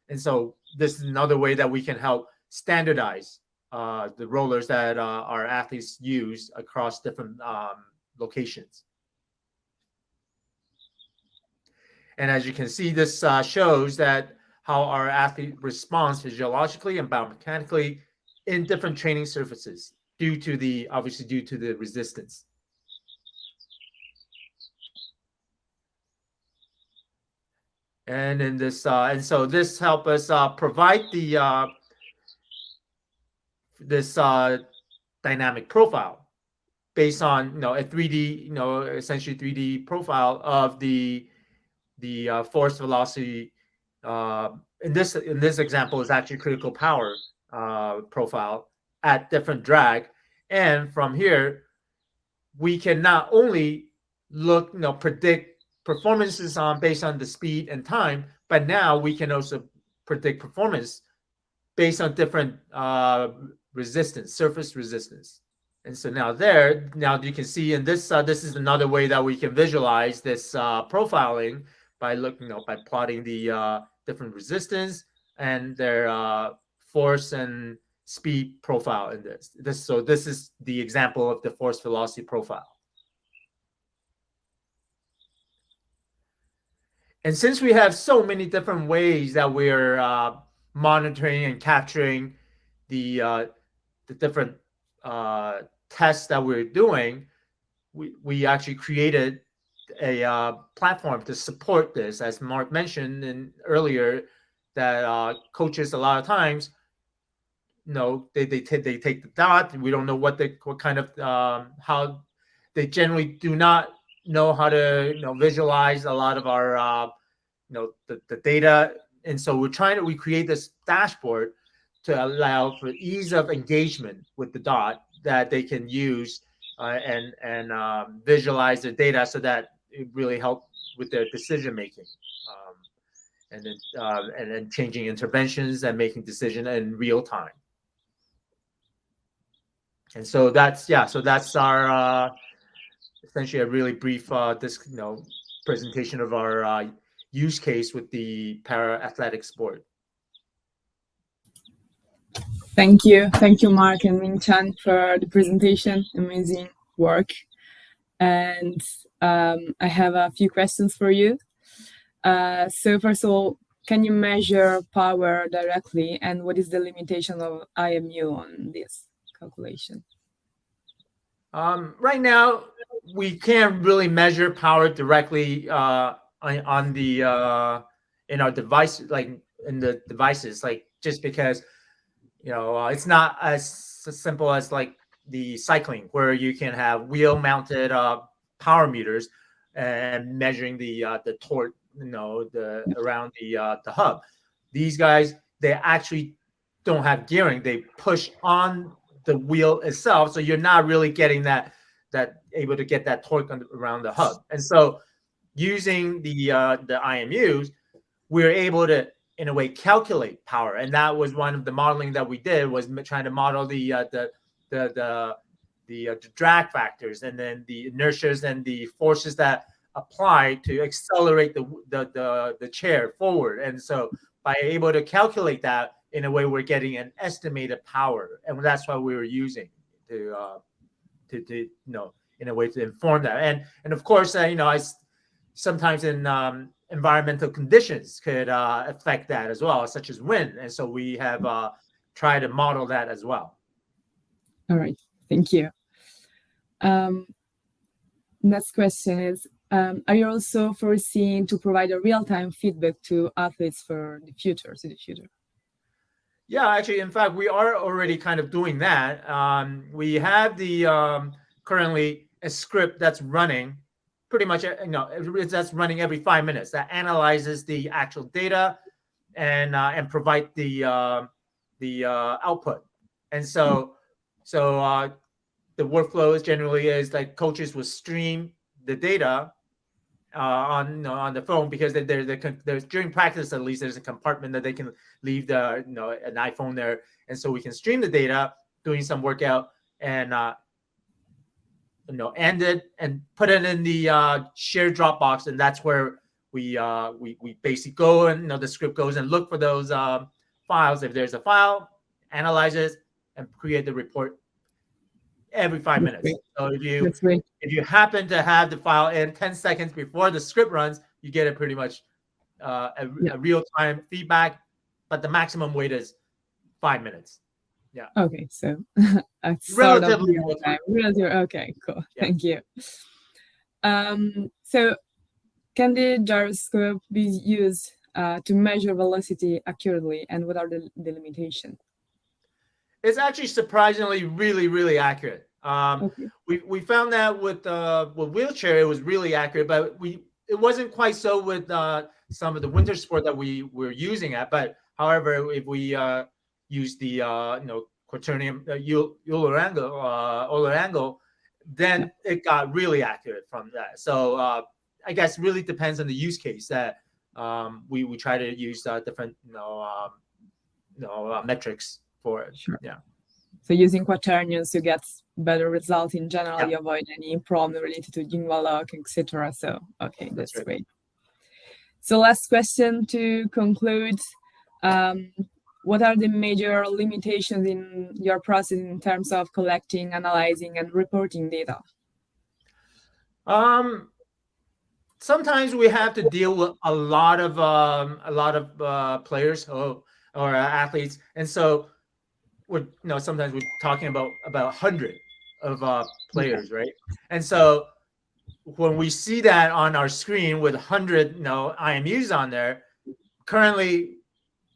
And so this is another way that we can help standardize the rollers that our athletes use across different locations. And as you can see, this shows that how our athlete responds physiologically and biomechanically in different training surfaces obviously due to the resistance. And in this, and so this helps us provide the this dynamic profile based on a 3D, essentially 3D profile of the force velocity. In this example is actually critical power profile at different drag, and from here we can not only predict performances based on the speed and time, but now we can also predict performance based on different surface resistance. And so now you can see in this this is another way that we can visualize this profiling by by plotting the different resistance and their force and speed profile in this. So this is the example of the force velocity profile. And since we have so many different ways that we're monitoring and capturing the different tests that we're doing, we actually created a platform to support this. As Mark mentioned earlier, that coaches a lot of times, they take the DOT. We don't know what kind of how they generally do not know how to visualize a lot of our the data. And so we create this dashboard to allow for ease of engagement with the DOT that they can use and visualize the data so that it really help with their decision making, and then changing interventions and making decisions in real time. And so that's our essentially a really brief presentation of our use case with the para athletic sport. Thank you, Mark and Ming Chan, for the presentation. Amazing work. And I have a few questions for you. So first of all, can you measure power directly, and what is the limitation of IMU on this calculation? Right now, we can't really measure power directly on the in our device, like in the devices, like just because it's not as simple as like the cycling, where you can have wheel-mounted power meters and measuring the torque, around the hub. These guys, they actually don't have gearing; they push on the wheel itself, so you're not really getting that able to get that torque around the hub. And so, using the IMUs, we're able to, in a way, calculate power. And that was one of the modeling that we did, was trying to model the drag factors, and then the inertias and the forces that apply to accelerate the chair forward. And so, by able to calculate that, in a way, we're getting an estimated power, and that's what we were using to in a way to inform that. And of course, sometimes in environmental conditions could affect that as well, such as wind. And so we have tried to model that as well. All right, thank you. Next question is, are you also foreseeing to provide a real-time feedback to athletes for the future? Yeah, actually, in fact, we are already kind of doing that. We have the currently a script that's running pretty much, that's running every 5 minutes, that analyzes the actual data and provide the output. And so the workflow is like coaches will stream the data on the phone, because there's during practice, at least, there's a compartment that they can leave an iPhone there, and so we can stream the data doing some workout and end it and put it in the shared Dropbox, and that's where we basically go, and the script goes and look for those files. If there's a file, analyzes and create the report every 5 minutes. So if you happen to have the file in 10 seconds before the script runs, you get it pretty much a real-time feedback, but the maximum wait is 5 minutes. Yeah. Okay, so relatively time. Okay, cool. Yeah. Thank you. So can the gyroscope be used to measure velocity accurately, and what are the limitations? It's actually surprisingly really, really accurate. Okay. We found that with wheelchair, it was really accurate, but it wasn't quite so with some of the winter sport that we were using at. But however, if we use the quaternium Euler angle, then it got really accurate from that. So I guess really depends on the use case that we try to use different metrics for it. Sure. Yeah. So using quaternions, you get better result in general. Yeah. You avoid any problem related to jingle lock, etc. So okay, that's right. Great. So last question to conclude. What are the major limitations in your process in terms of collecting, analyzing, and reporting data? Sometimes we have to deal with a lot of players or athletes, and so sometimes we're talking about 100 of players, right? And so when we see that on our screen with 100 IMUs on there, currently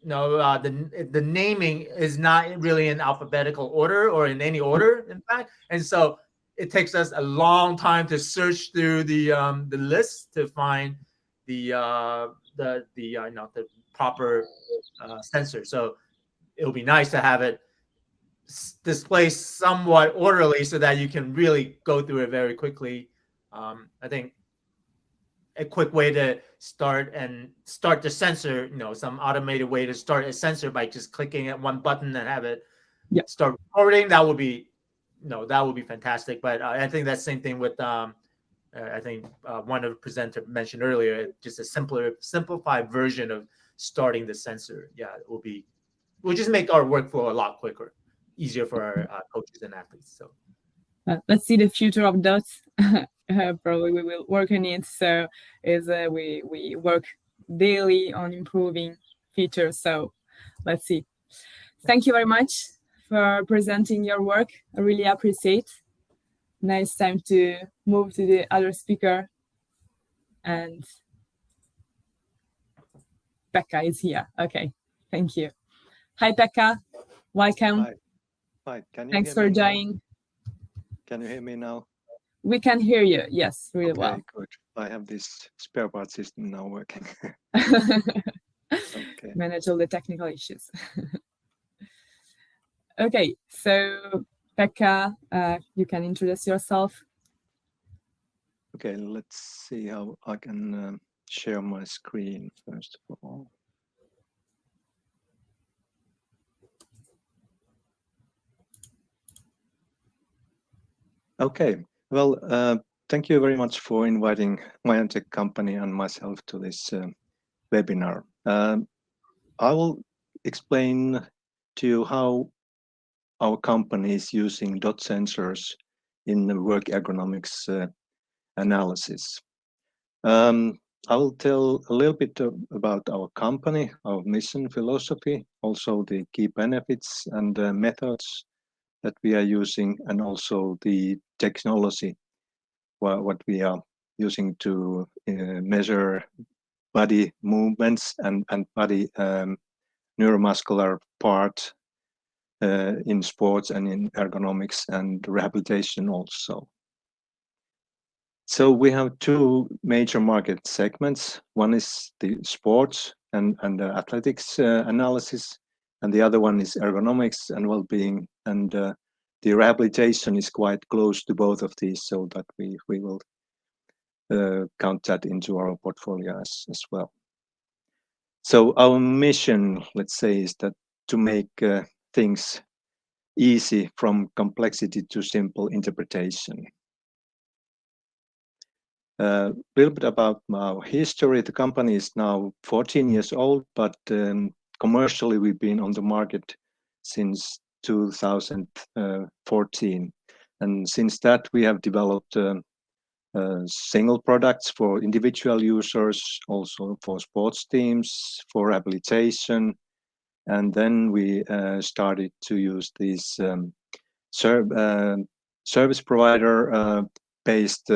the naming is not really in alphabetical order or in any order, in fact. And so it takes us a long time to search through the list to find the proper sensor. So it would be nice to have it display somewhat orderly so that you can really go through it very quickly. I think a quick way to start the sensor, some automated way to start a sensor by just clicking at one button and have it start recording. That would be fantastic. But I think that's the same thing with I think one of the presenters mentioned earlier, just a simplified version of starting the sensor. Yeah, it will just make our workflow a lot quicker, easier for our coaches and athletes. So let's see the future of DOTs. Probably we will work on it. So we work daily on improving features. So let's see. Thank you very much for presenting your work. I really appreciate. Now it's time to move to the other speaker. And Pekka is here. Okay, thank you. Hi, Pekka. Welcome. Hi. Can you Thanks hear for me now? joining. Can you hear me now? We can hear you. Yes, really well. Okay, good. I have this spare part system now working. Okay. Manage all the technical issues. Okay, so Pekka, you can introduce yourself. Okay, let's see how I can share my screen first of all. Okay, well, thank you very much for inviting Myantech company and myself to this webinar. I will explain to you how our company is using DOT sensors in the work ergonomics analysis. I will tell a little bit about our company, our mission philosophy, also the key benefits and methods that we are using, and also the technology, what we are using to measure body movements and body neuromuscular part in sports and in ergonomics and rehabilitation also. So we have two major market segments. One is the sports and the athletics analysis, and the other one is ergonomics and well-being. And the rehabilitation is quite close to both of these, so that we will count that into our portfolio as well. So our mission, let's say, is that to make things easy from complexity to simple interpretation. A little bit about our history. The company is now 14 years old, but commercially we've been on the market since 2014. And since that, we have developed single products for individual users, also for sports teams, for rehabilitation. And then we started to use these service provider based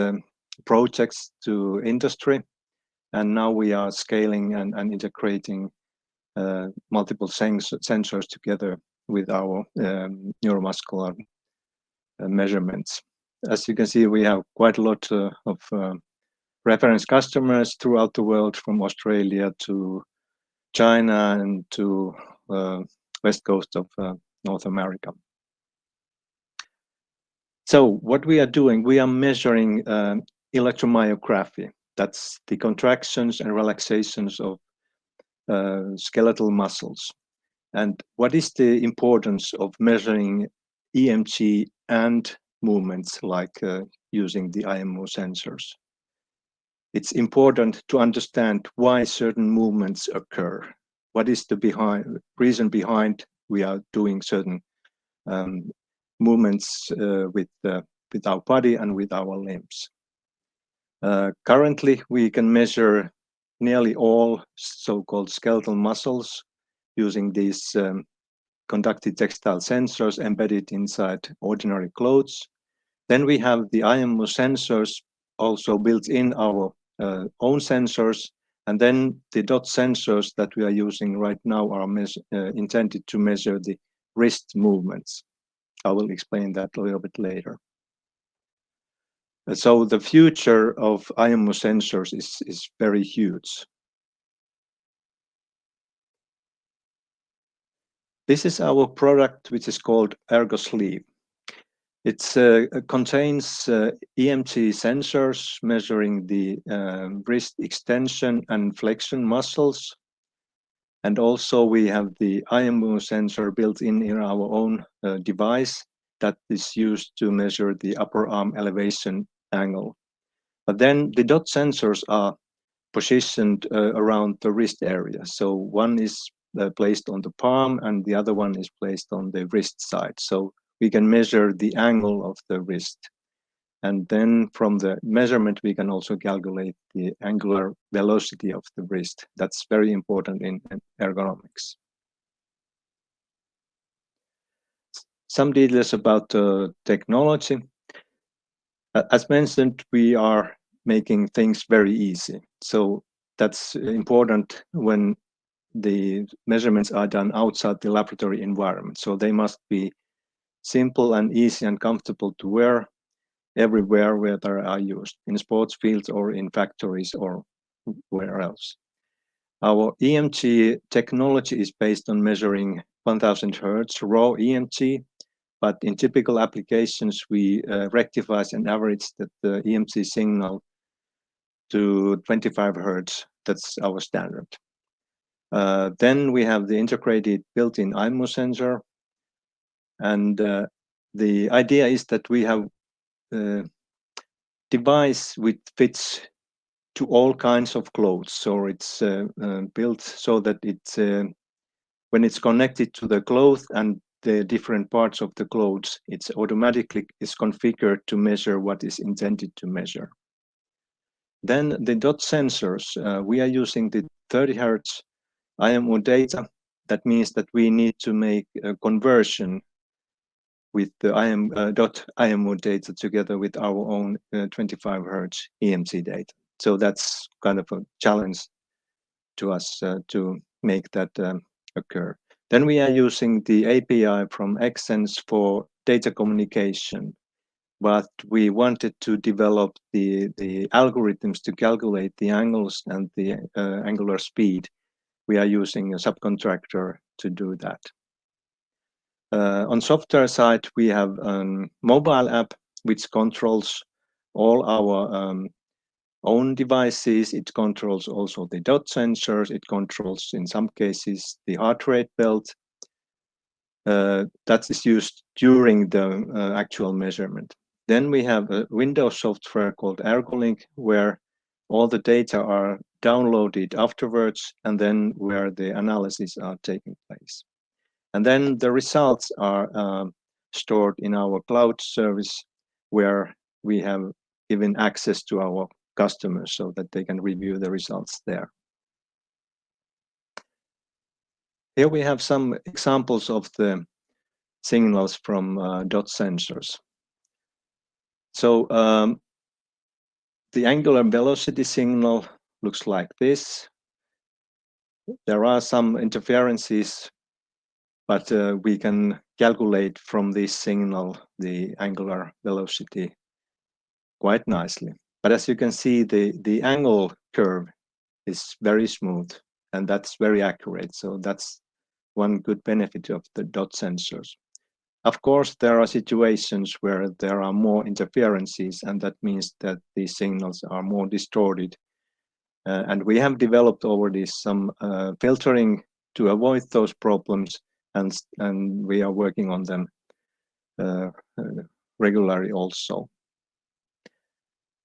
projects to industry, and now we are scaling and integrating multiple sensors together with our neuromuscular measurements. As you can see, we have quite a lot of reference customers throughout the world, from Australia to China and to west coast of North America. So what we are doing, we are measuring electromyography. That's the contractions and relaxations of skeletal muscles. And what is the importance of measuring EMG and movements like using the IMO sensors? It's important to understand why certain movements occur. What is the reason behind we are doing certain movements with our body and with our limbs? Currently, we can measure nearly all so-called skeletal muscles using these conductive textile sensors embedded inside ordinary clothes. Then we have the IMO sensors also built in our own sensors, and then the DOT sensors that we are using right now are intended to measure the wrist movements. I will explain that a little bit later. So the future of IMU sensors is very huge. This is our product, which is called ErgoSleeve. It contains EMG sensors measuring the wrist extension and flexion muscles. And also we have the IMU sensor built in our own device that is used to measure the upper arm elevation angle. But then the DOT sensors are positioned around the wrist area. So one is placed on the palm and the other one is placed on the wrist side. So we can measure the angle of the wrist. And then from the measurement, we can also calculate the angular velocity of the wrist. That's very important in ergonomics. Some details about the technology. As mentioned, we are making things very easy. So that's important when the measurements are done outside the laboratory environment. So they must be simple and easy and comfortable to wear everywhere where they are used, in sports fields or in factories or where else. Our EMG technology is based on measuring 1000 Hertz raw EMG, but in typical applications, we rectify and average the EMG signal to 25 Hertz. That's our standard. Then we have the integrated built-in IMU sensor. And the idea is that we have a device which fits to all kinds of clothes. So it's built so that it's when it's connected to the cloth and the different parts of the clothes, it's automatically is configured to measure what is intended to measure. Then the DOT sensors, we are using the 30 Hertz IMU data. That means that we need to make a conversion with the DOT IMU data together with our own 25 Hertz EMC data. So that's kind of a challenge to us to make that occur. Then we are using the API from Xsense for data communication, but we wanted to develop the algorithms to calculate the angles and the angular speed. We are using a subcontractor to do that. On software side, we have a mobile app which controls all our own devices. It controls also the DOT sensors. It controls, in some cases, the heart rate belt. That is used during the actual measurement. Then we have a Windows software called ErgoLink, where all the data are downloaded afterwards, and then where the analyses are taking place. And then the results are stored in our cloud service, where we have given access to our customers so that they can review the results there. Here we have some examples of the signals from DOT sensors. So the angular velocity signal looks like this. There are some interferences, but we can calculate from this signal the angular velocity quite nicely. But as you can see, the angle curve is very smooth, and that's very accurate. So that's one good benefit of the DOT sensors. Of course, there are situations where there are more interferences, and that means that these signals are more distorted. And we have developed already some filtering to avoid those problems, and we are working on them regularly also.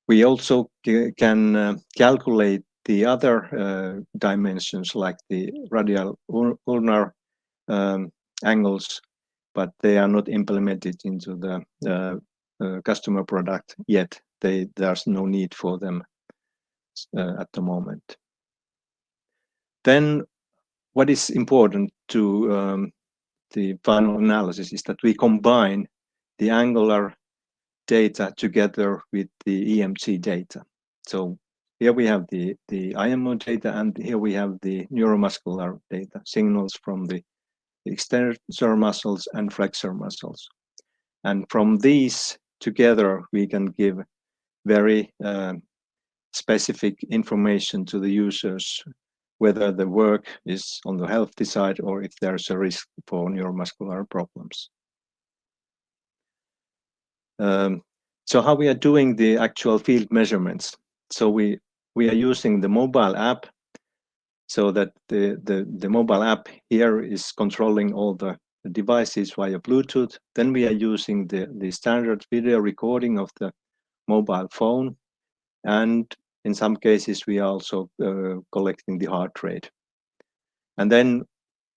We also can calculate the other dimensions like the radial ulnar angles, but they are not implemented into the customer product yet. There's no need for them at the moment. Then what is important to the final analysis is that we combine the angular data together with the EMG data. So here we have the IMO data, and here we have the neuromuscular data, signals from the extensor muscles and flexor muscles. And from these together, we can give very specific information to the users, whether the work is on the healthy side or if there's a risk for neuromuscular problems. So how we are doing the actual field measurements? So we are using the mobile app, so that the mobile app here is controlling all the devices via Bluetooth. Then we are using the standard video recording of the mobile phone, and in some cases we are also collecting the heart rate. And then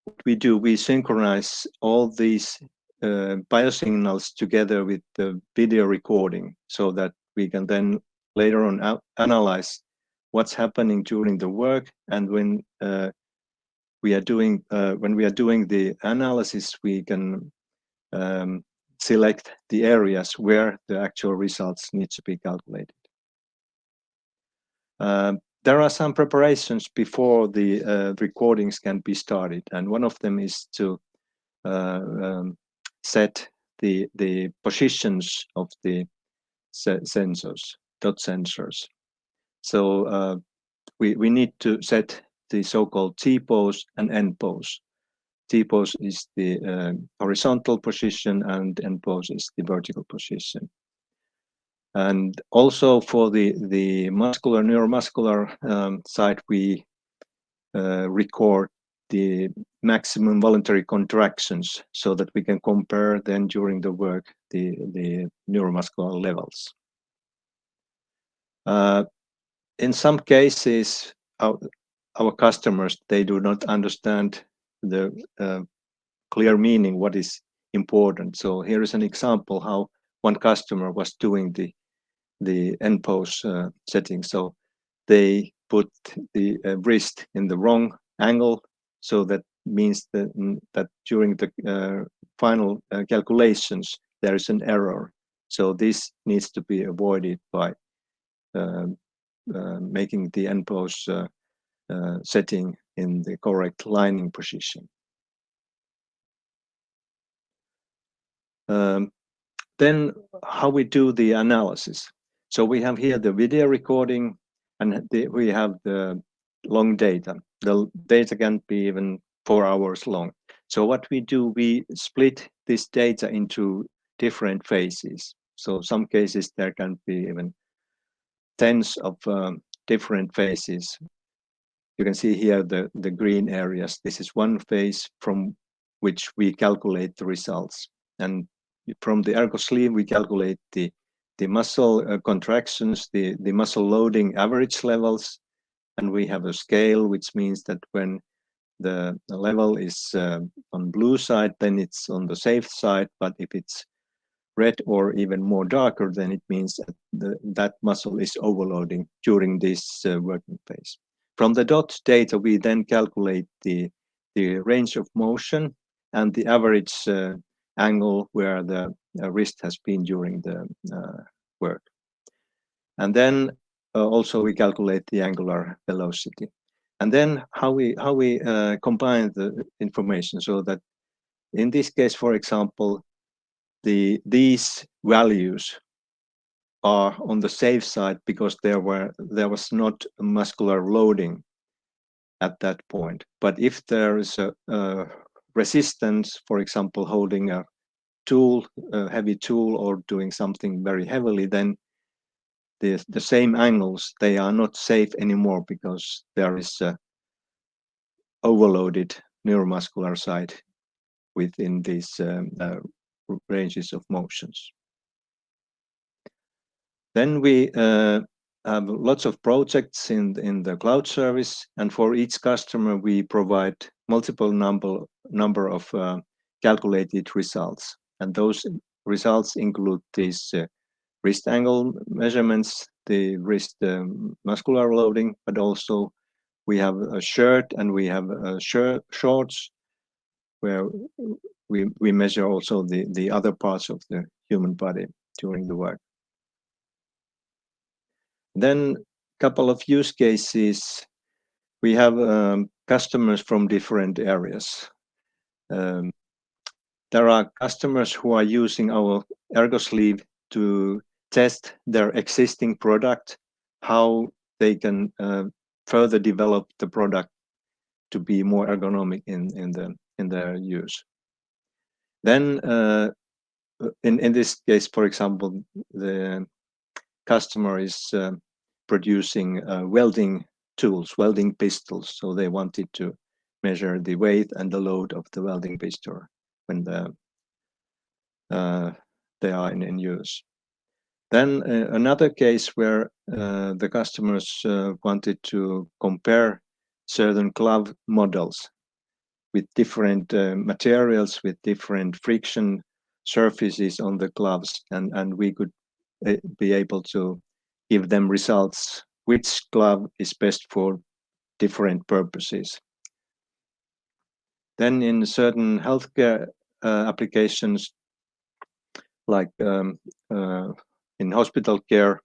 what we do, we synchronize all these biosignals together with the video recording, so that we can then later on analyze what's happening during the work. And when we are doing the analysis, we can select the areas where the actual results need to be calculated. There are some preparations before the recordings can be started, and one of them is to set the positions of the sensors, DOT sensors. So we need to set the so-called T-pose and N-pose. T-pose is the horizontal position, and N-pose is the vertical position. And also for the neuromuscular side, we record the maximum voluntary contractions, so that we can compare then during the work the neuromuscular levels. In some cases, our customers, they do not understand the clear meaning, what is important. So here is an example how one customer was doing the N-pose setting. So they put the wrist in the wrong angle, so that means that during the final calculations there is an error. So this needs to be avoided by making the N-pose setting in the correct lining position. Then how we do the analysis. So we have here the video recording, and we have the long data. The data can be even 4 hours long. So what we do, we split this data into different phases. So some cases there can be even tens of different phases. You can see here the green areas. This is one phase from which we calculate the results. And from the ergo sleeve, we calculate the muscle contractions, the muscle loading average levels, and we have a scale, which means that when the level is on blue side, then it's on the safe side, but if it's red or even more darker, then it means that that muscle is overloading during this working phase. From the DOT data, we then calculate the range of motion and the average angle where the wrist has been during the work. And then also we calculate the angular velocity. And then how we combine the information, so that in this case, for example, these values are on the safe side because there was not muscular loading at that point. But if there is a resistance, for example, holding a tool, a heavy tool, or doing something very heavily, then the same angles, they are not safe anymore because there is a overloaded neuromuscular side within these ranges of motions. Then we have lots of projects in the cloud service, and for each customer we provide multiple number of calculated results, and those results include these wrist angle measurements, the wrist muscular loading, but also we have a shirt and we have shorts where we measure also the other parts of the human body during the work. Then a couple of use cases. We have customers from different areas. There are customers who are using our ergo sleeve to test their existing product, how they can further develop the product to be more ergonomic in their use. Then in this case, for example, the customer is producing welding tools, welding pistols. So they wanted to measure the weight and the load of the welding pistol when they are in use. Then another case where the customers wanted to compare certain glove models with different materials, with different friction surfaces on the gloves, and we could be able to give them results, which glove is best for different purposes. Then in certain healthcare applications, like in hospital care,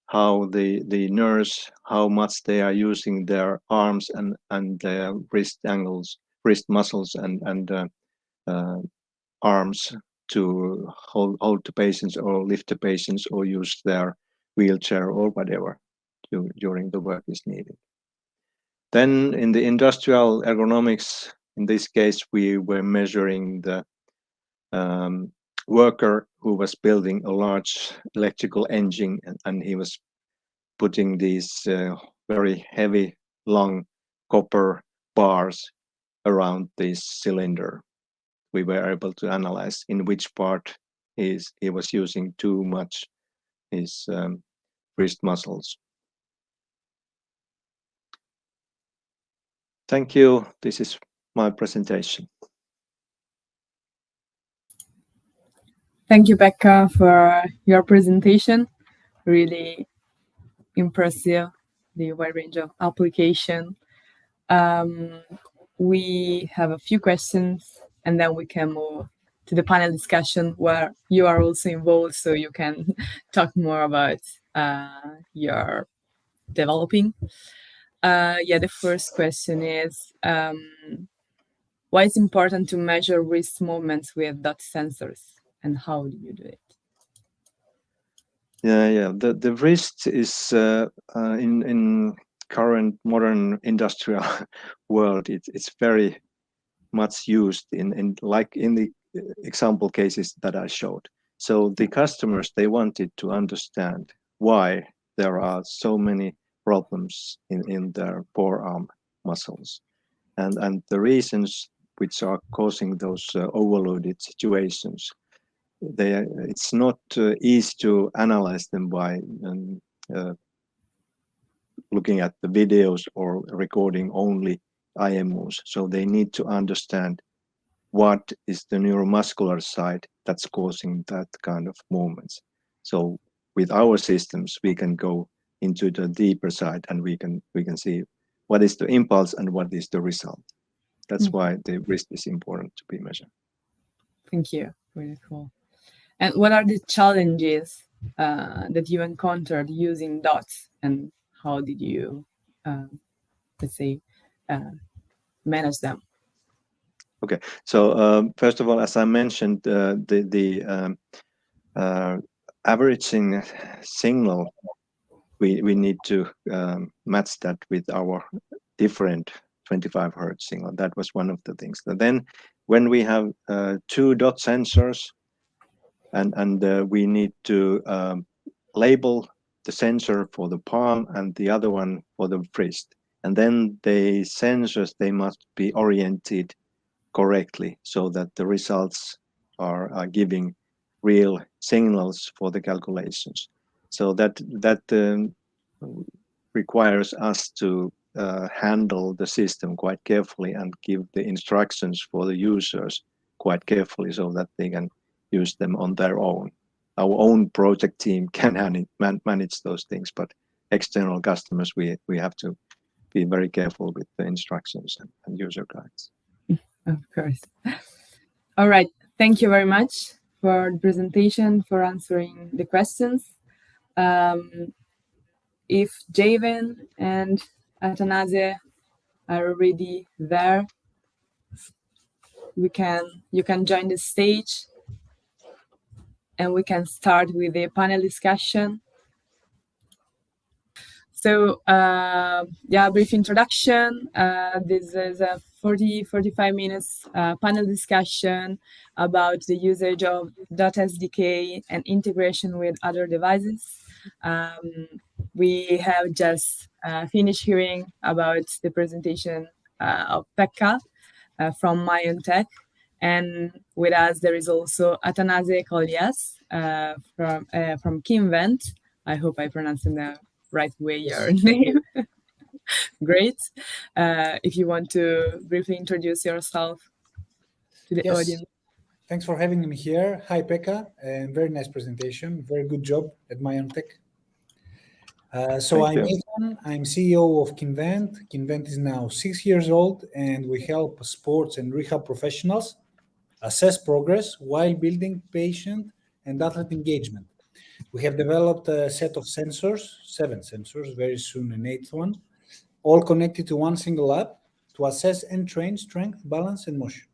how the nurse, how much they are using their arms and their wrist angles, wrist muscles and arms to hold the patients or lift the patients or use their wheelchair or whatever during the work is needed. Then in the industrial ergonomics, in this case, we were measuring the worker who was building a large electrical engine, and he was putting these very heavy, long copper bars around this cylinder. We were able to analyze in which part he was using too much his wrist muscles. Thank you. This is my presentation. Thank you, Pekka, for your presentation. Really impressive, the wide range of application. We have a few questions, and then we can move to the panel discussion where you are also involved, so you can talk more about your developing. The first question is, why it's important to measure wrist movements with DOT sensors, and how do you do it? The wrist is in current modern industrial world. It's very much used in like in the example cases that I showed. So the customers, they wanted to understand why there are so many problems in their forearm muscles, and the reasons which are causing those overloaded situations. It's not easy to analyze them by looking at the videos or recording only IMUs. So they need to understand what is the neuromuscular side that's causing that kind of movements. So with our systems, we can go into the deeper side and we can see what is the impulse and what is the result. That's why the wrist is important to be measured. Thank you. Really cool. And what are the challenges that you encountered using DOTs, and how did you, let's say, manage them? Okay, so first of all, as I mentioned, the averaging signal, we need to match that with our different 25 Hertz signal. That was one of the things. So then when we have two DOT sensors and we need to label the sensor for the palm and the other one for the wrist, and then the sensors, they must be oriented correctly so that the results are giving real signals for the calculations. So that requires us to handle the system quite carefully and give the instructions for the users quite carefully so that they can use them on their own. Our own project team can manage those things, but external customers, we have to be very careful with the instructions and user guides. Of course. All right. Thank you very much for the presentation, for answering the questions. If Javen and Athanase are already there, you can join the stage and we can start with the panel discussion. So, brief introduction. This is a 45 minutes panel discussion about the usage of DOT SDK and integration with other devices. We have just finished hearing about the presentation of Pekka from MyonTech. And with us, there is also Athanase Kolias from Kinvent. I hope I pronounced the right way your name. Great. If you want to briefly introduce yourself to the audience. Thanks for having me here. Hi, Pekka, and very nice presentation. Very good job at MyonTech. So I'm Ethan. I'm CEO of Kinvent. Kinvent is now 6 years old, and we help sports and rehab professionals assess progress while building patient and athlete engagement. We have developed a set of sensors, 7 sensors, very soon an 8th one, all connected to one single app to assess and train strength, balance, and motion.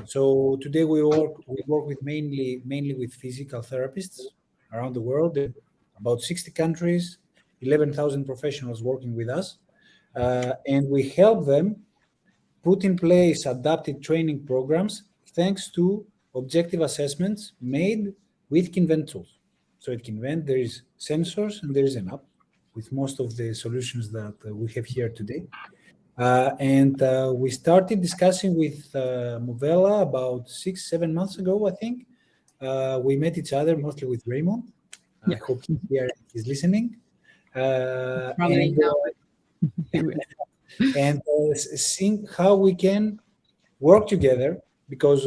So today we work with mainly with physical therapists around the world, about 60 countries, 11,000 professionals working with us, and we help them put in place adapted training programs thanks to objective assessments made with Kinvent tools. So at Kinvent, there is sensors and there is an app with most of the solutions that we have here today. We started discussing with Movella about 6-7 months ago, I think. We met each other mostly with Raymond. I hope he's listening. Seeing how we can work together, because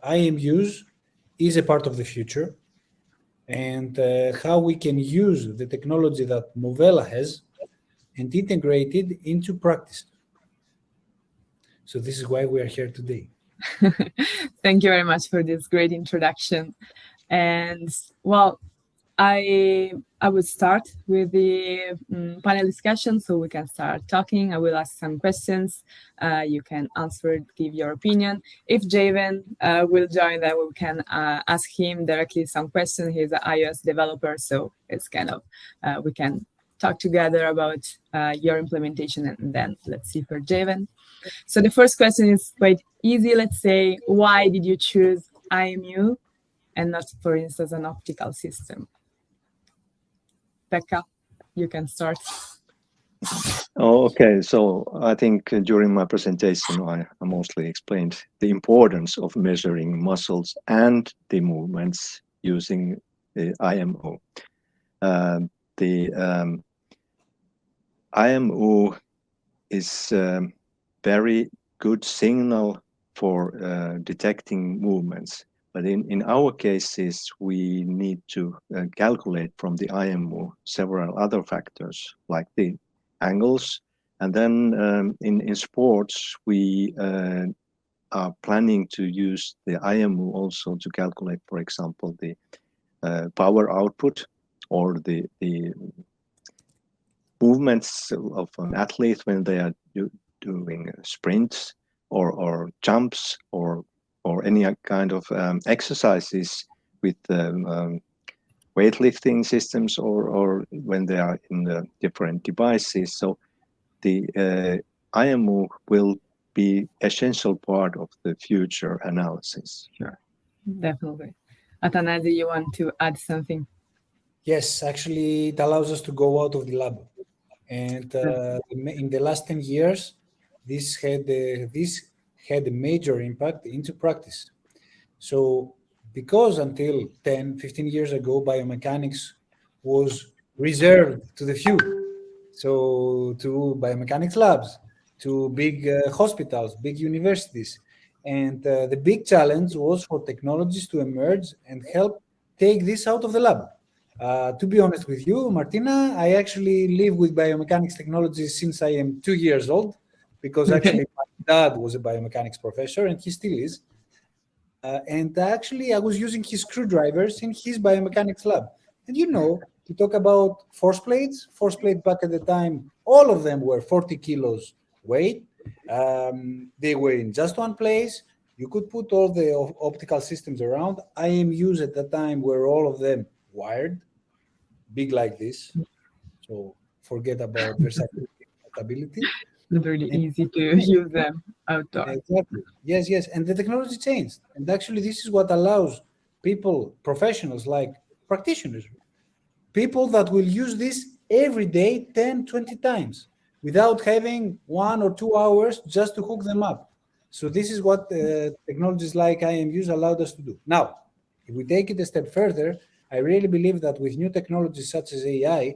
IMUs is a part of the future, and how we can use the technology that Movella has and integrate it into practice. So this is why we are here today. Thank you very much for this great introduction. And well, I would start with the panel discussion so we can start talking. I will ask some questions. You can answer, give your opinion. If Javen will join, then we can ask him directly some questions. He's an iOS developer, so it's kind of, we can talk together about your implementation, and then let's see for Javen. So the first question is quite easy. Let's say, why did you choose IMU and not, for instance, an optical system? Pekka, you can start. Okay, so I think during my presentation, I mostly explained the importance of measuring muscles and the movements using the IMU. The IMU is a very good signal for detecting movements. But in our cases, we need to calculate from the IMU several other factors, like the angles. And then in sports, we are planning to use the IMU also to calculate, for example, the power output or the movements of an athlete when they are doing sprints or jumps or any kind of exercises with weightlifting systems or when they are in the different devices. So the IMU will be essential part of the future analysis. Sure, definitely. Athanase, you want to add something? Yes, actually, it allows us to go out of the lab. And in the last 10 years, this had a major impact into practice. So because until 10, 15 years ago, biomechanics was reserved to the few. So to biomechanics labs, to big hospitals, big universities. And the big challenge was for technologies to emerge and help take this out of the lab. To be honest with you, Martina, I actually live with biomechanics technology since I am 2 years old, because actually my dad was a biomechanics professor and he still is. And actually I was using his screwdrivers in his biomechanics lab. And you know, to talk about force plates back at the time, all of them were 40 kilos weight. They were in just one place. You could put all the optical systems around. IMUs at that time were all of them wired, big like this. So forget about versatility and portability. It's really And easy to use them outdoor. exactly. Yes, yes. And the technology changed. And actually, this is what allows people, professionals like practitioners, people that will use this every day 10, 20 times without having 1 or 2 hours just to hook them up. So this is what technologies like IMUs allowed us to do. Now, if we take it a step further, I really believe that with new technologies such as AI,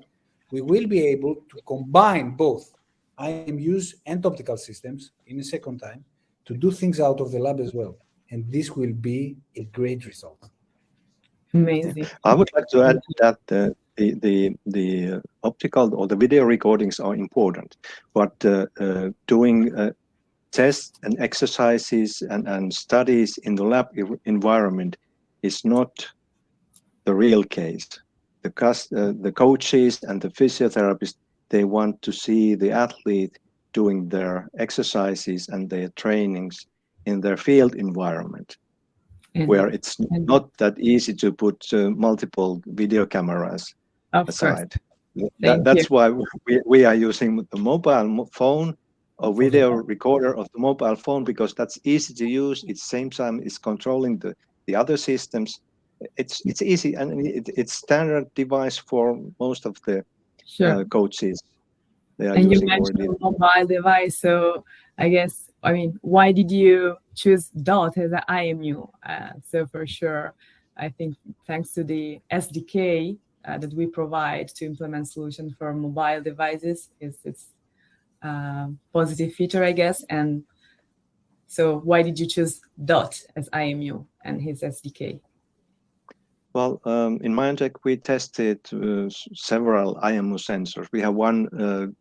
we will be able to combine both IMUs and optical systems in a second time to do things out of the lab as well. And this will be a great result. Amazing. I would like to add that the optical or the video recordings are important, but doing tests and exercises and studies in the lab environment is not the real case. The coaches and the physiotherapists, they want to see the athlete doing their exercises and their trainings in their field environment, where it's not that easy to put multiple video cameras aside. That's why we are using the mobile phone or video recorder of the mobile phone, because that's easy to use. At the same time, it's controlling the other systems. It's easy, and it's standard device for most of the coaches. They are and using you mentioned already. mobile device, so I guess, I mean, why did you choose DOT as an IMU? So for sure, I think thanks to the SDK that we provide to implement solutions for mobile devices, it's a positive feature, I guess. And so why did you choose DOT as IMU and his SDK? Well, in Myantec, we tested several IMU sensors. We have one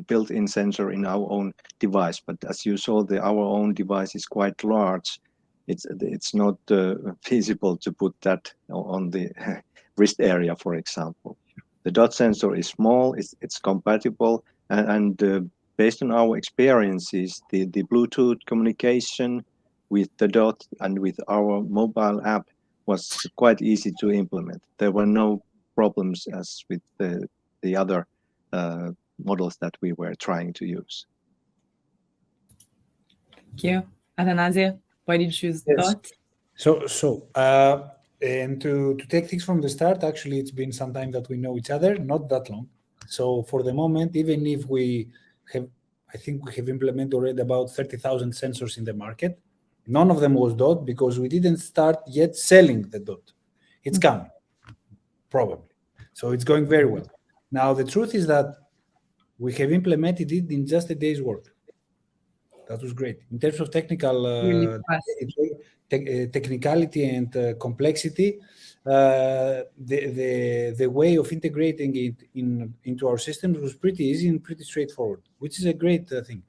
built-in sensor in our own device, but as you saw, our own device is quite large. It's not feasible to put that on the wrist area, for example. The DOT sensor is small, it's compatible, and based on our experiences, the Bluetooth communication with the DOT and with our mobile app was quite easy to implement. There were no problems as with the other models that we were trying to use. Thank you. Athanasia, why did you choose DOT? And to take things from the start, actually, it's been some time that we know each other, not that long. So for the moment, even if we have, I think we have implemented already about 30,000 sensors in the market. None of them was DOT because we didn't start yet selling the DOT. It's coming, probably. So it's going very well. Now, the truth is that we have implemented it in just a day's work. That was great. In terms of technical technicality and complexity, the way of integrating it into our systems was pretty easy and pretty straightforward, which is a great thing.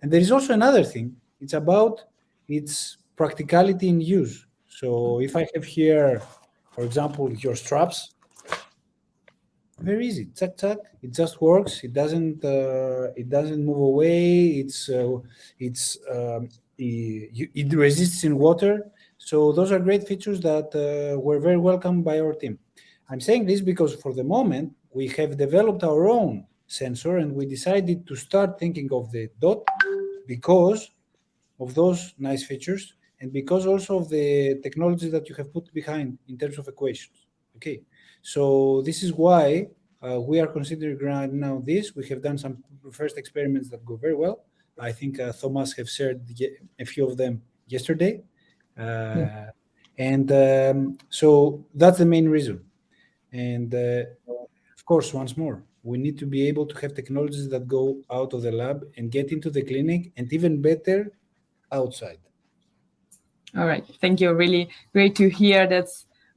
And there is also another thing. It's about its practicality in use. So if I have here, for example, your straps, very easy, chuck chuck. It just works. It doesn't move away. It resists in water. So those are great features that were very welcomed by our team. I'm saying this because for the moment we have developed our own sensor, and we decided to start thinking of the DOT because of those nice features and because also of the technology that you have put behind in terms of equations. Okay. So this is why we are considering right now this. We have done some first experiments that go very well. I think Thomas have shared a few of them yesterday. So that's the main reason. And of course, once more, we need to be able to have technologies that go out of the lab and get into the clinic, and even better, outside. All right. Thank you. Really great to hear that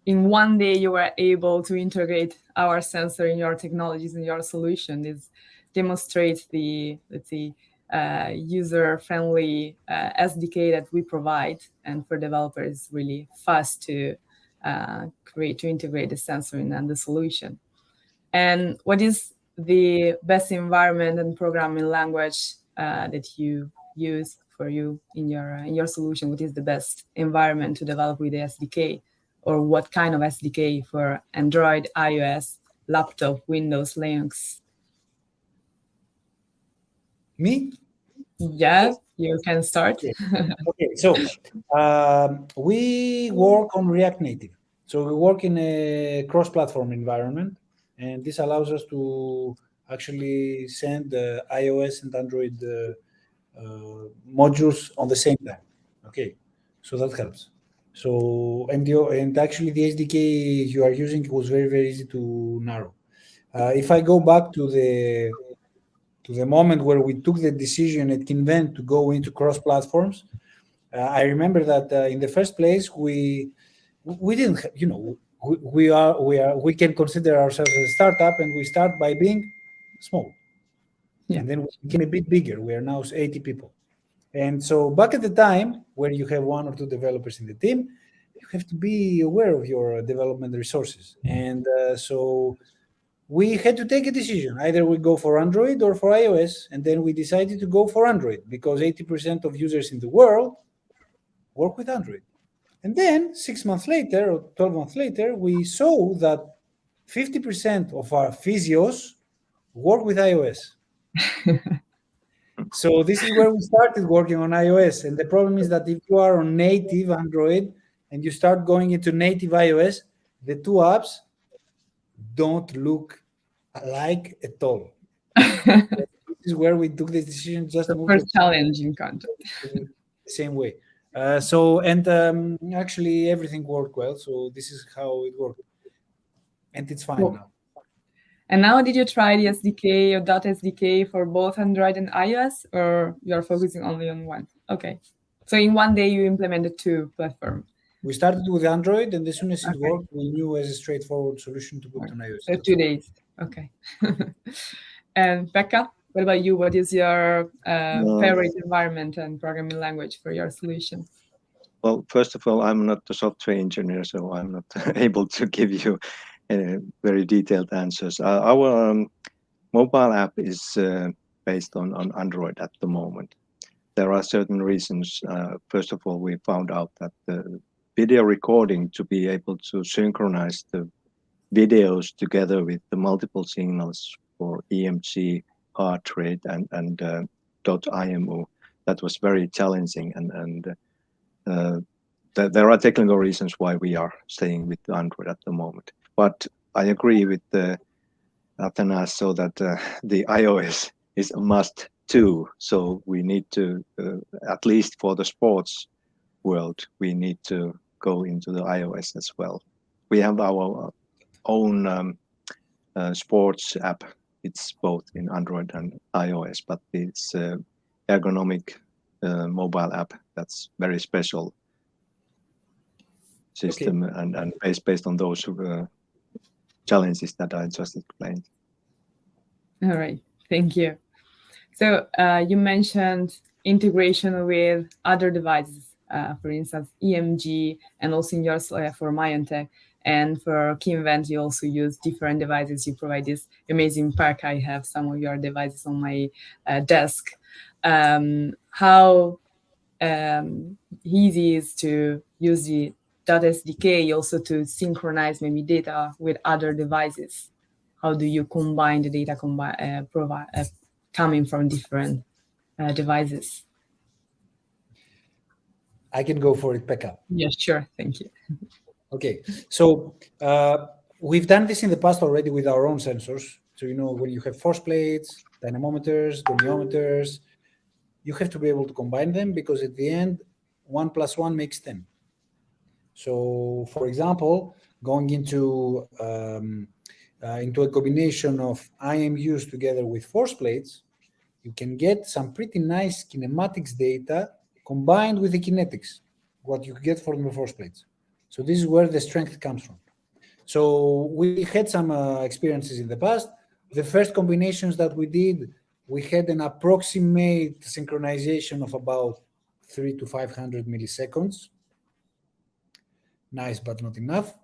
in one day you were able to integrate our sensor in your technologies and your solution. This demonstrates the, let's say, user-friendly SDK that we provide, and for developers, really fast to integrate the sensor and the solution. And what is the best environment and programming language that you use for you in your solution? What is the best environment to develop with the SDK, or what kind of SDK for Android, iOS, laptop, Windows, Linux? Me? Yeah, you can start. Okay, so we work on React Native. So we work in a cross-platform environment, and this allows us to actually send iOS and Android modules on the same time. Okay, so that helps. So and actually the SDK you are using was very easy to narrow. If I go back to the moment where we took the decision at Kinvent to go into cross platforms, I remember that in the first place we didn't have, we can consider ourselves a startup, and we start by being small. Yeah. And then we became a bit bigger. We are now 80 people. And so back at the time where you have 1 or 2 developers in the team, you have to be aware of your development resources. And so we had to take a decision. Either we go for Android or for iOS. And then we decided to go for Android because 80% of users in the world work with Android. And then 6 months later or 12 months later, we saw that 50% of our physios work with iOS. So this is where we started working on iOS. And the problem is that if you are on native Android and you start going into native iOS, the 2 apps don't look alike at all. This is where we took the decision just the move first challenge in content. the same way. Actually everything worked well. So this is how it worked. And it's fine Cool. now. And now, did you try the SDK or .dot SDK for both Android and iOS, or you're focusing only on one? Okay. So in one day, you implemented 2 platforms. We started with Android, and as soon as it Okay. worked, we knew as a straightforward solution to put on iOS. So 2 days. Okay. And Pekka, what about you? What is your favorite environment and programming language for your solution? Well, first of all, I'm not a software engineer, so I'm not able to give you very detailed answers. Our mobile app is based on Android at the moment. There are certain reasons. First of all, we found out that the video recording, to be able to synchronize the videos together with the multiple signals for EMG, heart rate, and .imo, that was very challenging. And there are technical reasons why we are staying with Android at the moment. But I agree with Athanas, so that the iOS is a must too. So we need to, at least for the sports world, we need to go into the iOS as well. We have our own sports app. It's both in Android and iOS, but it's ergonomic mobile app that's very special system. Okay. and based on those challenges that I just explained. All right, thank you. So you mentioned integration with other devices, for instance, EMG, and also in yours for Myontech. And for Kinvent, you also use different devices. You provide this amazing pack. I have some of your devices on my desk. How easy is to use the .dot SDK also to synchronize maybe data with other devices? How do you combine the data coming from different devices? I can go for it, Pekka. Yeah, sure. Thank you. Okay, so we've done this in the past already with our own sensors. So, when you have force plates, dynamometers, goniometers, you have to be able to combine them, because at the end, 1 + 1 makes 10. So, for example, going into a combination of IMUs together with force plates, you can get some pretty nice kinematics data combined with the kinetics, what you get from the force plates. So this is where the strength comes from. So we had some experiences in the past. The first combinations that we did, we had an approximate synchronization of about 300 to 500 milliseconds. Nice, but not enough.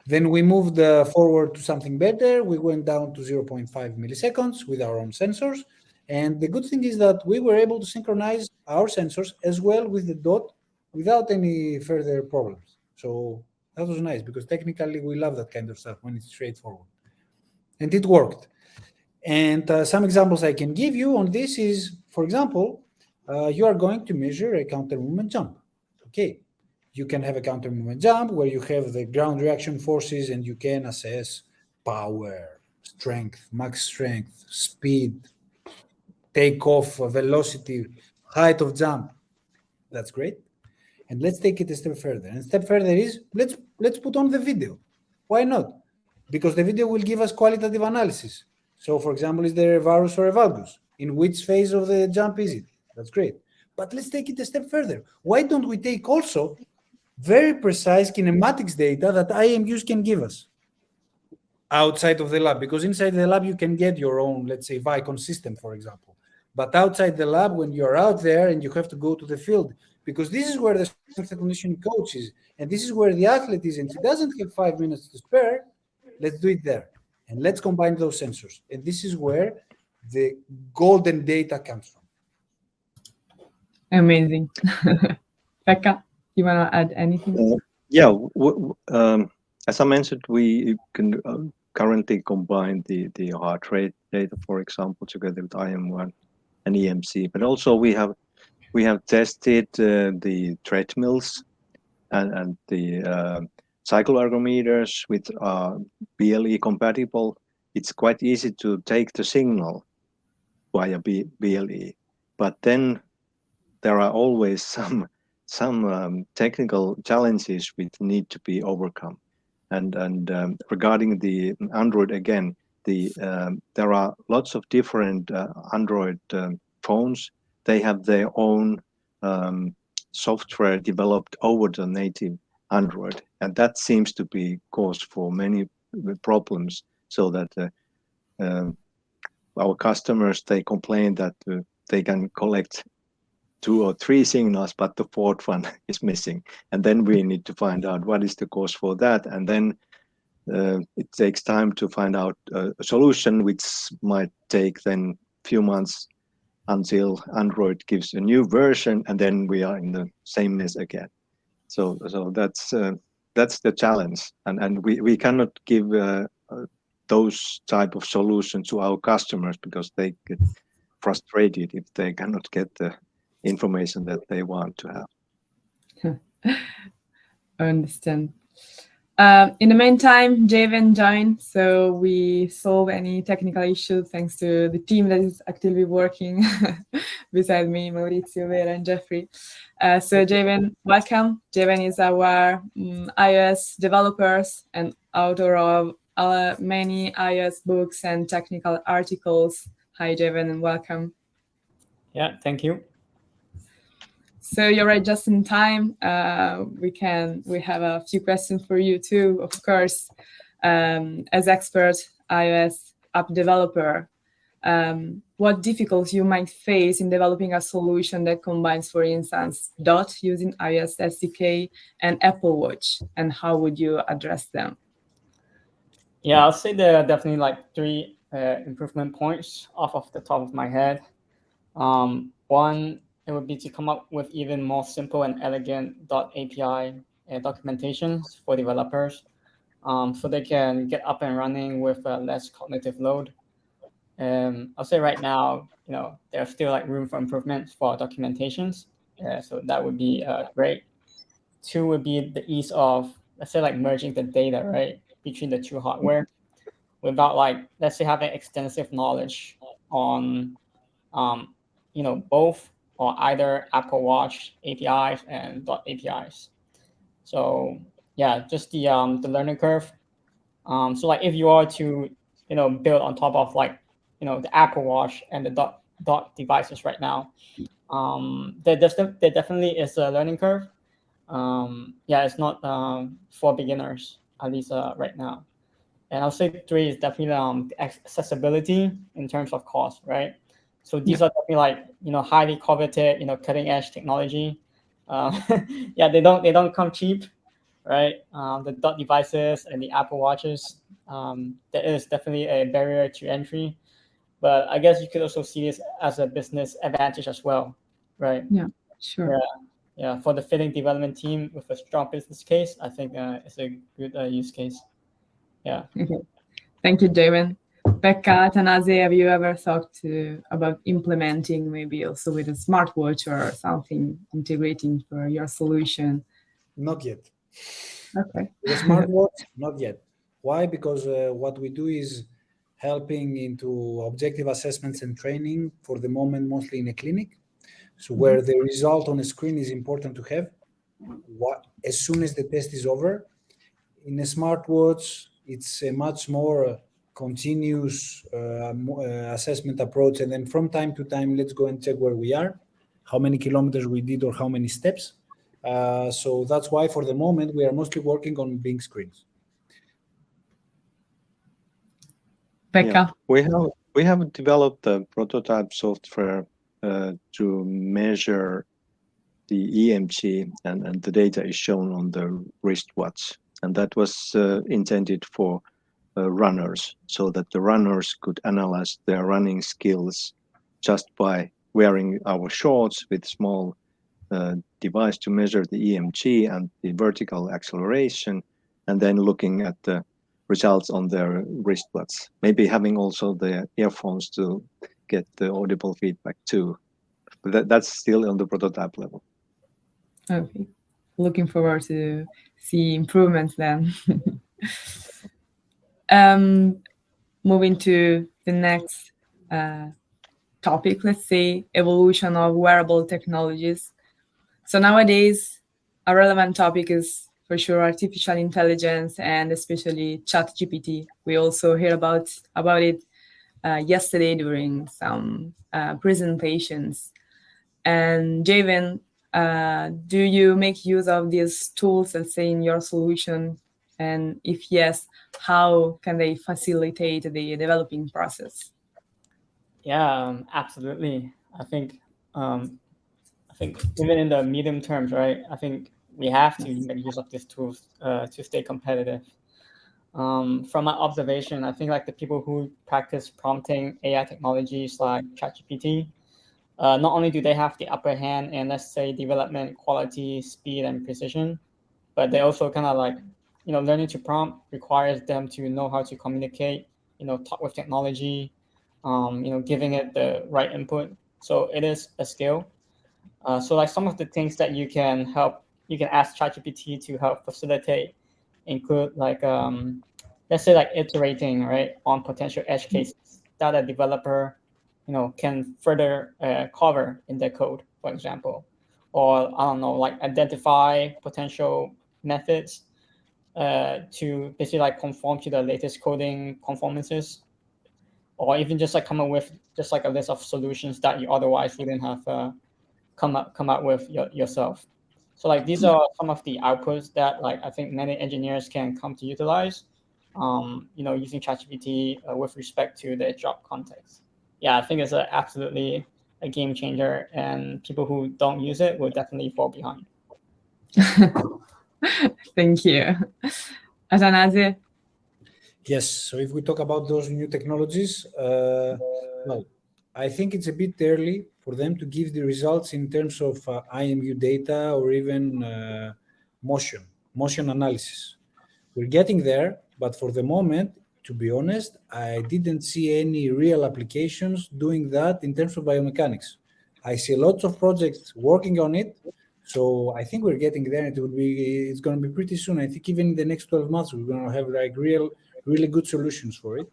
Then we moved forward to something better. We went down to 0.5 milliseconds with our own sensors. And the good thing is that we were able to synchronize our sensors as well with the DOT without any further problems. So that was nice, because technically we love that kind of stuff when it's straightforward. And it worked. And some examples I can give you on this is, for example, you are going to measure a counter movement jump. Okay, you can have a counter movement jump where you have the ground reaction forces and you can assess power, strength, max strength, speed, takeoff, velocity, height of jump. That's great. And let's take it a step further. And step further is let's put on the video. Why not? Because the video will give us qualitative analysis. So, for example, is there a varus or a valgus? In which phase of the jump is it? That's great. But let's take it a step further. Why don't we take also very precise kinematics data that IMUs can give us outside of the lab? Because inside the lab, you can get your own, let's say, Vicon system, for example. But outside the lab, when you're out there and you have to go to the field, because this is where the strength and conditioning coach is, and this is where the athlete is, and he doesn't have 5 minutes to spare, let's do it there. And let's combine those sensors. And this is where the golden data comes from. Amazing. Pekka, you want to add anything? Yeah, as I mentioned, we can currently combine the heart rate data, for example, together with IM1 and EMC. But also we have tested the treadmills and the cycle ergometers with BLE compatible. It's quite easy to take the signal via BLE, but then there are always some technical challenges which need to be overcome. And regarding the Android again, there are lots of different Android phones. They have their own software developed over the native Android, and that seems to be cause for many problems. So that our customers, they complain that they can collect 2 or 3 signals, but the 4th one is missing, and then we need to find out what is the cause for that, and then it takes time to find out a solution, which might take then few months until Android gives a new version, and then we are in the same mess again. So that's the challenge, and we cannot give those type of solutions to our customers, because they get frustrated if they cannot get the information that they want to have. I understand. In the meantime, Javen joined, so we solve any technical issue thanks to the team that is actively working beside me, Maurizio, Vera, and Jeffrey. So Javen, welcome. Javen is our iOS developers and author of many iOS books and technical articles. Hi, Javen, and welcome. Yeah, thank you. So you're right, just in time. We have a few questions for you too, of course. As expert iOS app developer, what difficulties you might face in developing a solution that combines, for instance, DOT using iOS SDK and Apple Watch, and how would you address them? Yeah, I'll say there are definitely like 3 improvement points off the top of my head. One, it would be to come up with even more simple and elegant DOT API documentations for developers, so they can get up and running with less cognitive load. I'll say right now, there's still like room for improvements for documentations. So that would be great. 2 would be the ease of, let's say, like merging the data, right, between the 2 hardware without, like, let's say, having extensive knowledge on, both or either Apple Watch APIs and DOT APIs. So yeah, just the learning curve. So like if you are to build on top of like the Apple Watch and the DOT devices right now, there definitely is a learning curve. Yeah, it's not for beginners, at least right now. And I'll say 3 is definitely accessibility in terms of cost, right? So these are definitely like highly coveted cutting edge technology. Yeah, they don't come cheap, right? The DOT devices and the Apple Watches, there is definitely a barrier to entry. But I guess you could also see this as a business advantage as well, right? Yeah, sure. Yeah. For the fitting development team with a strong business case, I think it's a good use case. Yeah. Okay. Thank you, Javen. Pekka, Tanase, have you ever thought about implementing maybe also with a smartwatch or something integrating for your solution? Not yet. Okay. The smartwatch, not yet. Why? Because what we do is helping into objective assessments and training for the moment, mostly in a clinic. So where the result on a screen is important to have, as soon as the test is over. In a smartwatch, it's a much more continuous assessment approach. And then from time to time, let's go and check where we are, how many kilometers we did or how many steps. So that's why for the moment, we are mostly working on big screens. Pekka? Yeah. We have developed the prototype software to measure the EMG, and the data is shown on the wristwatch. And that was intended for runners, so that the runners could analyze their running skills just by wearing our shorts with small device to measure the EMG and the vertical acceleration, and then looking at the results on their wristwatch. Maybe having also the earphones to get the audible feedback too. But that's still on the prototype level. Okay. Looking forward to see improvements then. Moving to the next topic, let's say evolution of wearable technologies. So nowadays, a relevant topic is for sure artificial intelligence and especially ChatGPT. We also heard about it yesterday during some presentations. And Javen, do you make use of these tools, let's say, in your solution? And if yes, how can they facilitate the developing process? Yeah, absolutely. I think even in the medium terms, right? I think we have to make use of these tools to stay competitive. From my observation, I think like the people who practice prompting AI technologies like ChatGPT, not only do they have the upper hand in, let's say, development quality, speed, and precision, but they also kind of like, learning to prompt requires them to know how to communicate, talk with technology, giving it the right input. So it is a skill. So like some of the things that you can ask ChatGPT to help facilitate include like, let's say like iterating, right, on potential edge cases that a developer, can further cover in their code, for example, or I don't know, like identify potential methods to basically like conform to the latest coding conformances, or even just like come up with just like a list of solutions that you otherwise wouldn't have come up with yourself. So like these are some of the outputs that like I think many engineers can come to utilize, using ChatGPT with respect to their job context. Yeah, I think it's absolutely a game changer, and people who don't use it will definitely fall behind. Thank you. Atanase? Yes. So if we talk about those new technologies, well, I think it's a bit early for them to give the results in terms of IMU data or even motion analysis. We're getting there, but for the moment, to be honest, I didn't see any real applications doing that in terms of biomechanics. I see lots of projects working on it, so I think we're getting there. It's going to be pretty soon. I think even in the next 12 months, we're going to have like really good solutions for it.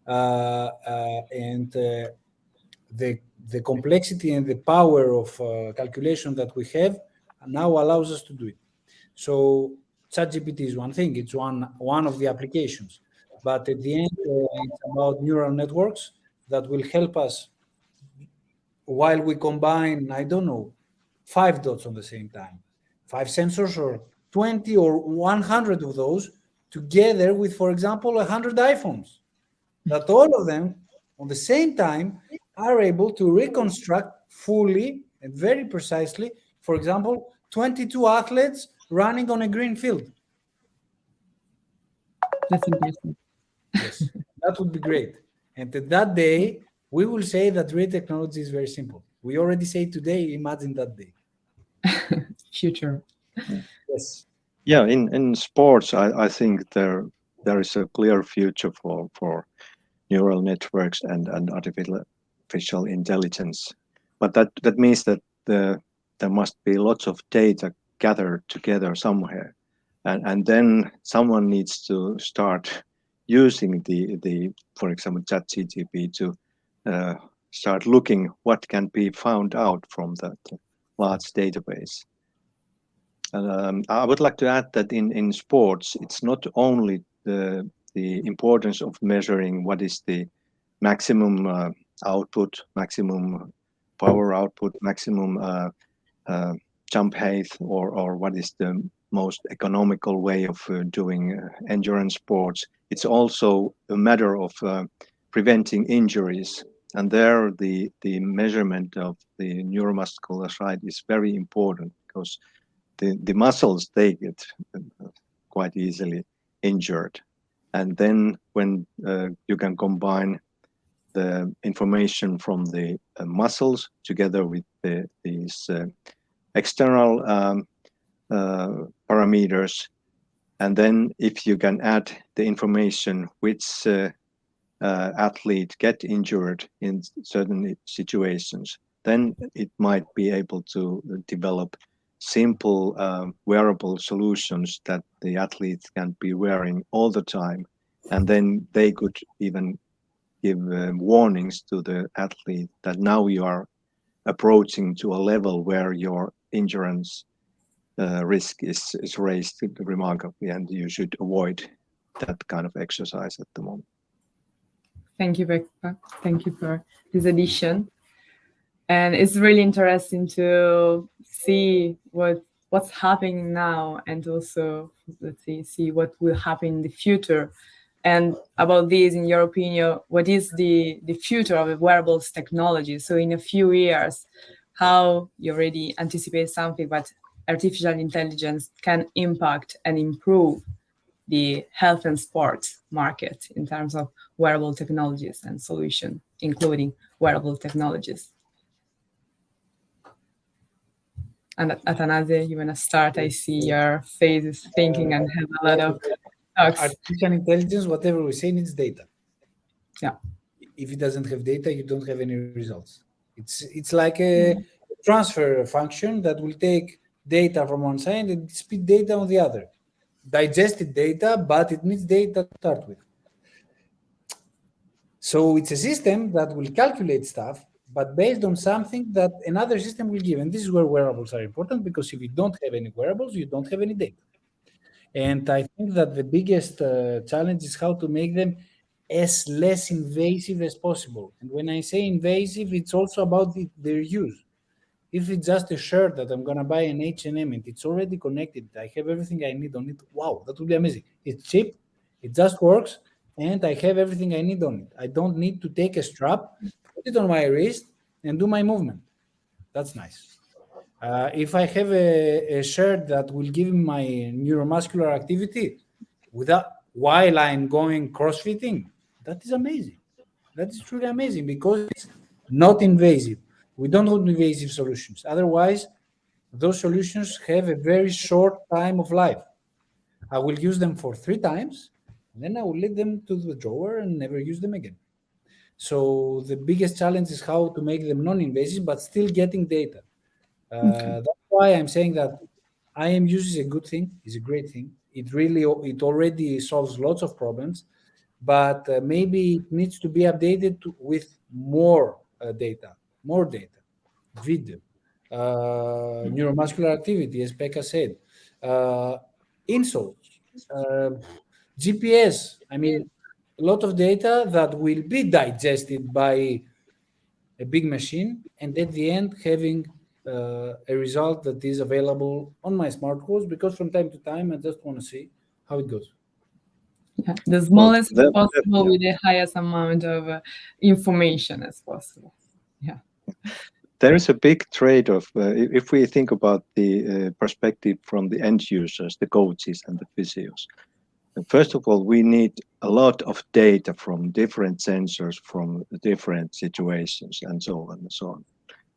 And the complexity and the power of calculation that we have now allows us to do it. So ChatGPT is one thing; it's one of the applications. But at the end, it's about neural networks that will help us while we combine, I don't know, 5 dots on the same time, 5 sensors or 20 or 100 of those together with, for example, 100 iPhones, that all of them on the same time are able to reconstruct fully and very precisely, for example, 22 athletes running on a green field. That's interesting. Yes, that would be great. And that day, we will say that real technology is very simple. We already say today, imagine that day. Future. Yes. Yeah, in sports, I think there is a clear future for neural networks and artificial intelligence. But that means that there must be lots of data gathered together somewhere. And then someone needs to start using the for example, ChatGPT to start looking what can be found out from that large database. I would like to add that in sports, it's not only the importance of measuring what is the maximum output, maximum power output, maximum jump height, or what is the most economical way of doing endurance sports. It's also a matter of preventing injuries. And there, the measurement of the neuromuscular side is very important, because the muscles, they get quite easily injured. And then when you can combine the information from the muscles together with these external parameters, and then if you can add the information which athlete get injured in certain situations, then it might be able to develop simple wearable solutions that the athletes can be wearing all the time. And then they could even give warnings to the athlete that now you are approaching to a level where your endurance risk is raised remarkably, and you should avoid that kind of exercise at the moment. Thank you, Pekka. Thank you for this addition. And it's really interesting to see what's happening now, and also let's see what will happen in the future. And about this, in your opinion, what is the future of wearables technology? So in a few years, how you already anticipate something, but artificial intelligence can impact and improve the health and sports market in terms of wearable technologies and solution, including wearable technologies. And Atanase, you want to start? I see your face is thinking and have a lot of talks. Artificial intelligence, whatever we say, needs data. Yeah. If it doesn't have data, you don't have any results. It's like a transfer function that will take data from one side and spit data on the other. Digested data, but it needs data to start with. So it's a system that will calculate stuff, but based on something that another system will give. And this is where wearables are important, because if you don't have any wearables, you don't have any data. And I think that the biggest challenge is how to make them as less invasive as possible. And when I say invasive, it's also about their use. If it's just a shirt that I'm going to buy in H&M and it's already connected, I have everything I need on it, wow, that would be amazing. It's cheap, it just works, and I have everything I need on it. I don't need to take a strap, put it on my wrist, and do my movement. That's nice. If I have a shirt that will give me my neuromuscular activity while I'm going crossfitting, that is amazing. That is truly amazing, because it's not invasive. We don't want invasive solutions. Otherwise, those solutions have a very short time of life. I will use them for 3 times, and then I will let them to the drawer and never use them again. So the biggest challenge is how to make them non-invasive, but still getting data. That's why I'm saying that IM use is a good thing, is a great thing. It already solves lots of problems, but maybe it needs to be updated with more data, video, neuromuscular activity, as Pekka said, insoles, GPS. I mean, a lot of data that will be digested by a big machine, and at the end having a result that is available on my smartwatch, because from time to time I just want to see how it goes. Yeah, the smallest possible with the highest amount of information as possible. Yeah. There is a big trade-off if we think about the perspective from the end users, the coaches and the physios. First of all, we need a lot of data from different sensors, from different situations, and so on and so on.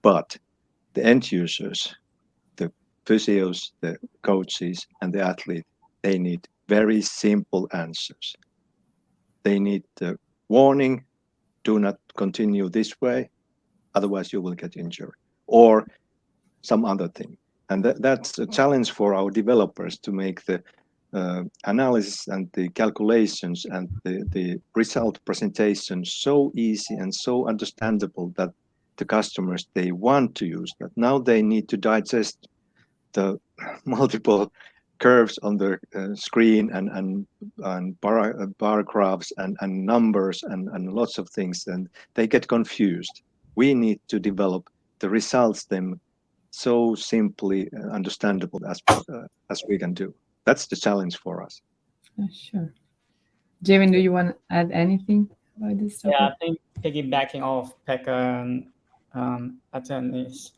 But the end users, the physios, the coaches, and the athlete, they need very simple answers. They need the warning, do not continue this way, otherwise you will get injured, or some other thing. And that's a challenge for our developers to make the analysis and the calculations and the result presentation so easy and so understandable that the customers, they want to use that. Now they need to digest the multiple curves on the screen and bar graphs and numbers and lots of things, and they get confused. We need to develop the results them so simply understandable as we can do. That's the challenge for us. Sure. Jamin, do you want to add anything about this topic? Yeah, I think piggybacking off Pekka and attendees.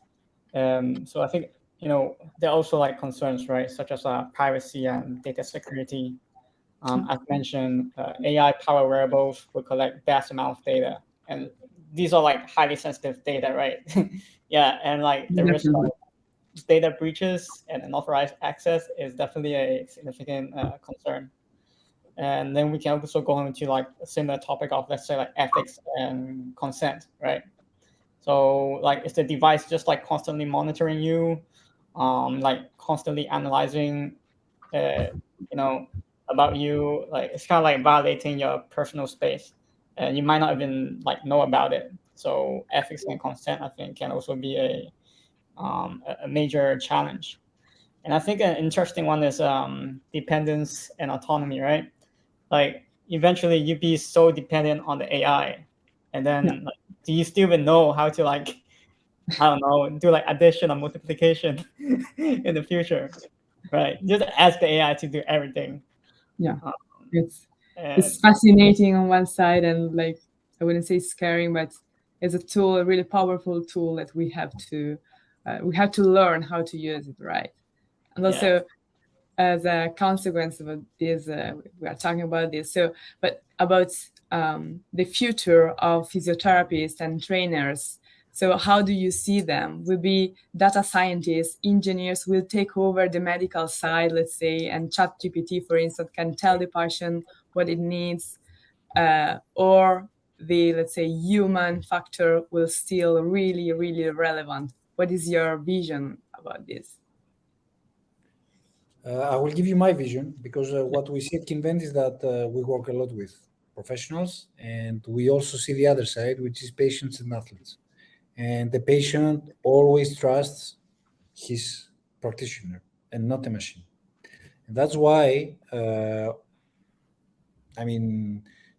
So I think, there are also like concerns, right, such as privacy and data security. As mentioned, AI-powered wearables will collect vast amount of data, and these are like highly sensitive data, right? Yeah, and like the risk of data breaches and unauthorized access is definitely a significant concern. And then we can also go into like a similar topic of, let's say, like ethics and consent, right? So like, is the device just like constantly monitoring you, like constantly analyzing, about you? Like, it's kind of like violating your personal space, and you might not even like know about it. So ethics and consent, I think, can also be a major challenge. And I think an interesting one is dependence and autonomy, right? Like, eventually you'd be so dependent on the AI, and then like, do you still even know how to, like, I don't know, do like addition or multiplication in the future, right? Just ask the AI to do everything. Yeah, it's fascinating on one side, and like, I wouldn't say scary, but it's a tool, a really powerful tool that we have to learn how to use it right. And also, as a consequence of this, we are talking about this. So, but about the future of physiotherapists and trainers. So how do you see them? Will be data scientists, engineers will take over the medical side, let's say, and ChatGPT, for instance, can tell the patient what it needs, or the, let's say, human factor will still really, really relevant. What is your vision about this? I will give you my vision, because what we see at Kinvent is that we work a lot with professionals, and we also see the other side, which is patients and athletes. And the patient always trusts his practitioner and not the machine. And that's why,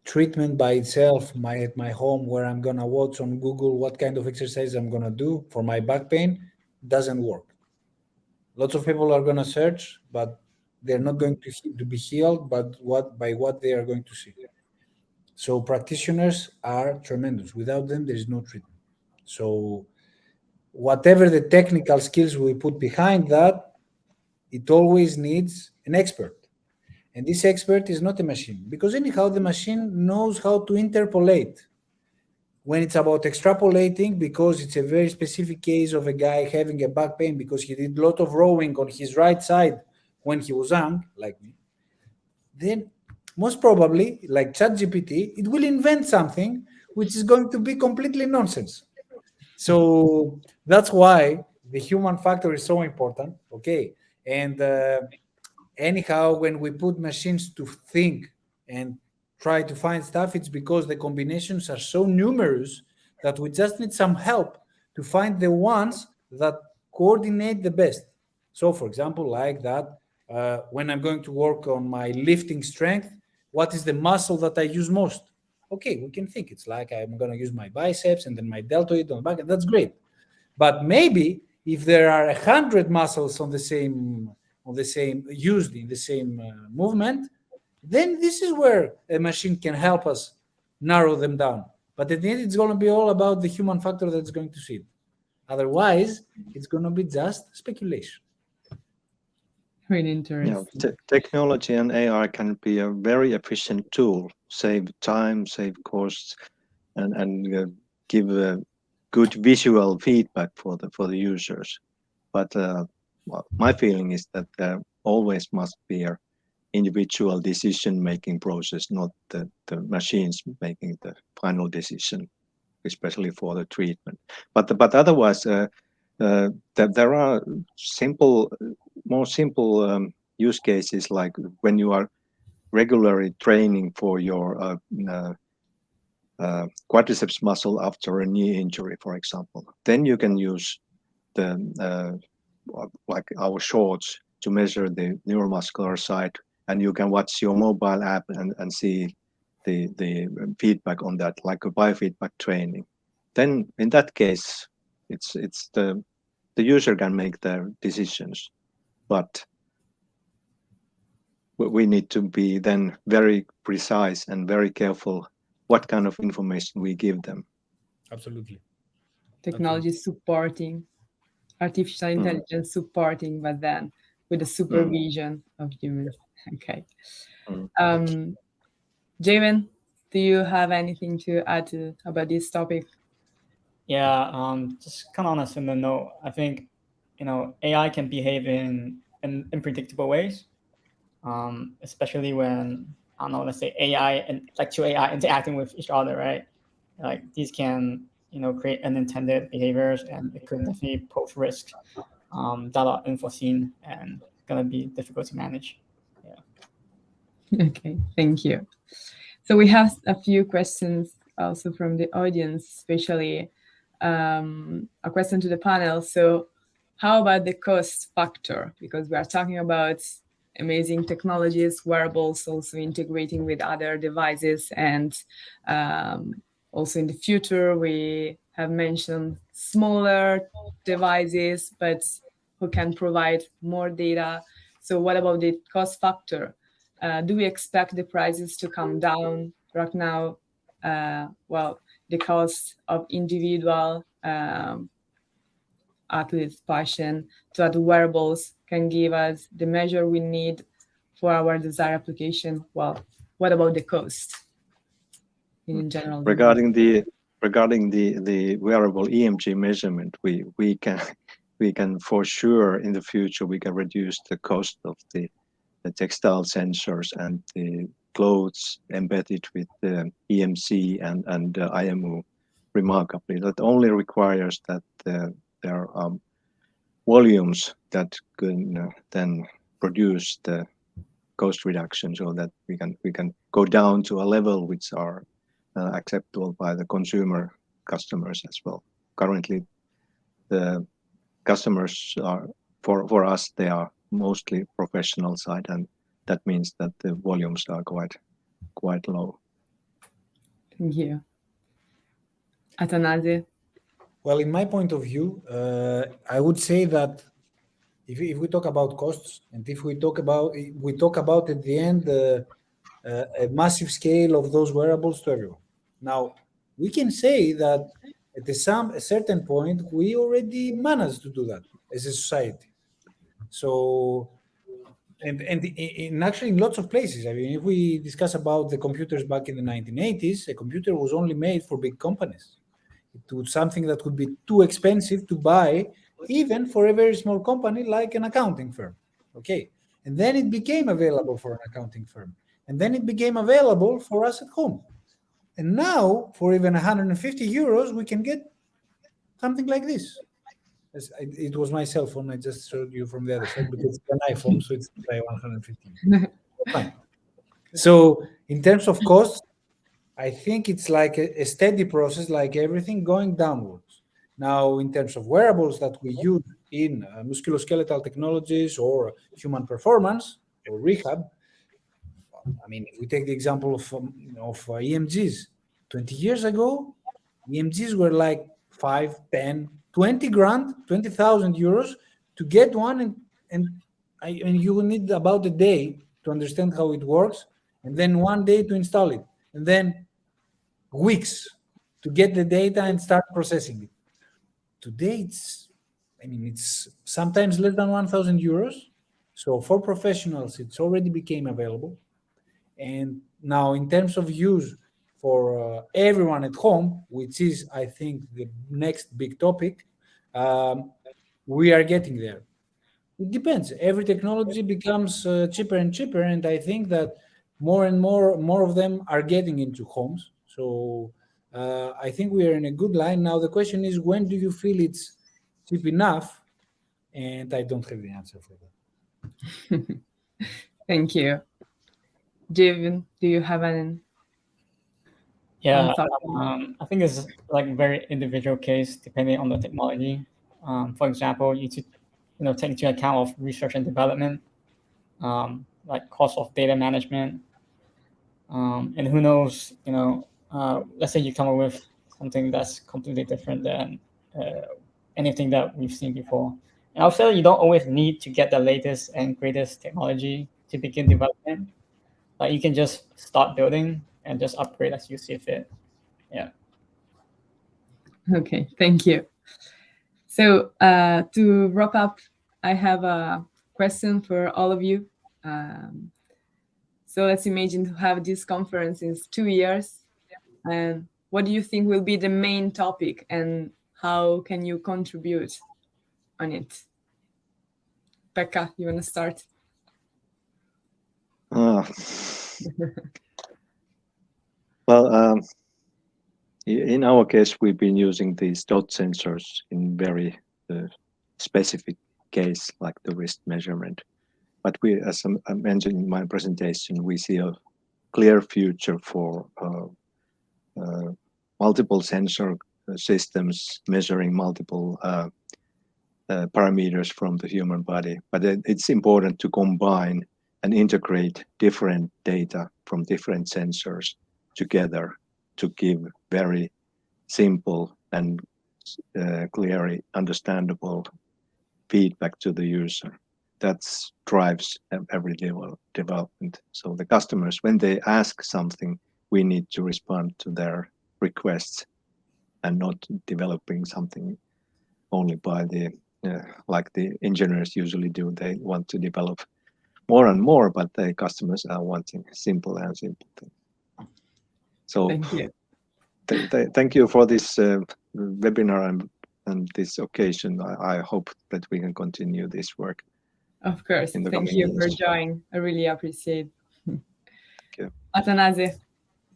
treatment by itself, at my home, where I'm going to watch on Google what kind of exercise I'm going to do for my back pain, doesn't work. Lots of people are going to search, but they're not going to be healed by what they are going to see. So practitioners are tremendous. Without them, there is no treatment. So whatever the technical skills we put behind that, it always needs an expert. And this expert is not a machine, because anyhow, the machine knows how to interpolate. When it's about extrapolating, because it's a very specific case of a guy having a back pain because he did a lot of rowing on his right side when he was young, like me, then most probably, like ChatGPT, it will invent something which is going to be completely nonsense. So that's why the human factor is so important. Okay. And anyhow, when we put machines to think and try to find stuff, it's because the combinations are so numerous that we just need some help to find the ones that coordinate the best. So, for example, like that, when I'm going to work on my lifting strength, what is the muscle that I use most? Okay, we can think it's like I'm going to use my biceps and then my deltoid on the back. That's great. But maybe if there are 100 muscles on the same used in the same movement, then this is where a machine can help us narrow them down. But at the end, it's going to be all about the human factor that's going to see it. Otherwise, it's going to be just speculation. Really interesting. Technology and AI can be a very efficient tool, save time, save costs, and give good visual feedback for the users. But well, my feeling is that there always must be an individual decision-making process, not the machines making the final decision, especially for the treatment. But otherwise, there are more simple use cases, like when you are regularly training for your quadriceps muscle after a knee injury, for example. Then you can use the like our shorts to measure the neuromuscular side, and you can watch your mobile app and see the feedback on that, like a biofeedback training. Then in that case, it's the user can make their decisions, but we need to be then very precise and very careful what kind of information we give them. Absolutely. Technology supporting, artificial intelligence supporting, but then with the supervision of humans. Okay. Jamin, do you have anything to add about this topic? Yeah, just kind of on a similar note, I think, AI can behave in unpredictable ways, especially when, I don't know, let's say AI and like two AI interacting with each other, right? Like these can, create unintended behaviors, and it could definitely pose risks that are unforeseen and gonna be difficult to manage. Yeah. Okay, thank you. So we have a few questions also from the audience, especially a question to the panel. So how about the cost factor? Because we are talking about amazing technologies, wearables, also integrating with other devices. And also in the future, we have mentioned smaller devices, but who can provide more data. So what about the cost factor? Do we expect the prices to come down right now? Well, the cost of individual athletes' passion to add wearables can give us the measure we need for our desired application. Well, what about the cost in general? Regarding the wearable EMG measurement, we can for sure in the future we can reduce the cost of the textile sensors and the clothes embedded with the EMC and IMU remarkably. That only requires that there are volumes that can then produce the cost reduction, so that we can go down to a level which are acceptable by the consumer customers as well. Currently, the customers are for us, they are mostly professional side, and that means that the volumes are quite low. Thank you. Atanasi? Well, in my point of view, I would say that if we talk about costs, and if we talk about at the end a massive scale of those wearables to everyone. Now, we can say that at a certain point, we already managed to do that as a society. So, and actually in lots of places, I mean, if we discuss about the computers back in the 1980s, a computer was only made for big companies. It was something that would be too expensive to buy, even for a very small company like an accounting firm. Okay. And then it became available for an accounting firm. And then it became available for us at home. And now, for even 150 euros, we can get something like this. It was my cell phone. I just showed you from the other side, because it's an iPhone, so it's by 150. Fine. So in terms of cost, I think it's like a steady process, like everything, going downwards. Now, in terms of wearables that we use in musculoskeletal technologies or human performance or rehab, I mean, if we take the example of EMGs, 20 years ago, EMGs were like 5, 10, 20 grand, 20,000 euros to get one, and you will need about a day to understand how it works, and then 1 day to install it, and then weeks to get the data and start processing it. Today, it's sometimes less than 1,000 euros. So for professionals, it's already became available. And now in terms of use for everyone at home, which is, I think, the next big topic, we are getting there. It depends. Every technology becomes cheaper and cheaper, and I think that more and more of them are getting into homes. So I think we are in a good line. Now the question is, when do you feel it's cheap enough? And I don't have the answer for that. Thank you. Jevin, do you have an Yeah, thought? I think it's like a very individual case depending on the technology. For example, you take into account of research and development, like cost of data management, and who knows, let's say you come up with something that's completely different than anything that we've seen before. And also, you don't always need to get the latest and greatest technology to begin development. Like you can just start building and just upgrade as you see fit. Yeah. Okay, thank you. So to wrap up, I have a question for all of you. So let's imagine to have this conference in 2 years. And what do you think will be the main topic and how can you contribute on it? Pekka, you want to start? Well, in our case, we've been using these DOT sensors in very specific case, like the wrist measurement. But we, as I mentioned in my presentation, we see a clear future for multiple sensor systems measuring multiple parameters from the human body. But it's important to combine and integrate different data from different sensors together to give very simple and clearly understandable feedback to the user. That drives every development. So the customers, when they ask something, we need to respond to their requests and not developing something only by the like the engineers usually do. They want to develop more and more, but the customers are wanting simple and simple things. So Thank you. Thank you for this webinar and this occasion. I hope that we can continue this work. Of course. Thank you for joining. I really appreciate it. Thank you. Athanasi,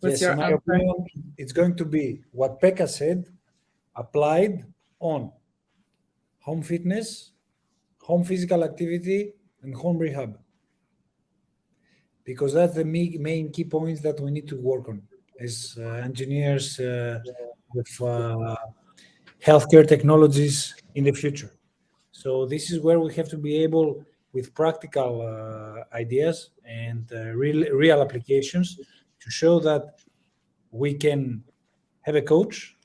what's your In my answer? opinion, it's going to be what Pekka said, applied on home fitness, home physical activity, and home rehab. Because that's the main key points that we need to work on as engineers with healthcare technologies in the future. So this is where we have to be able, with practical ideas and real applications, to show that we can have a coach,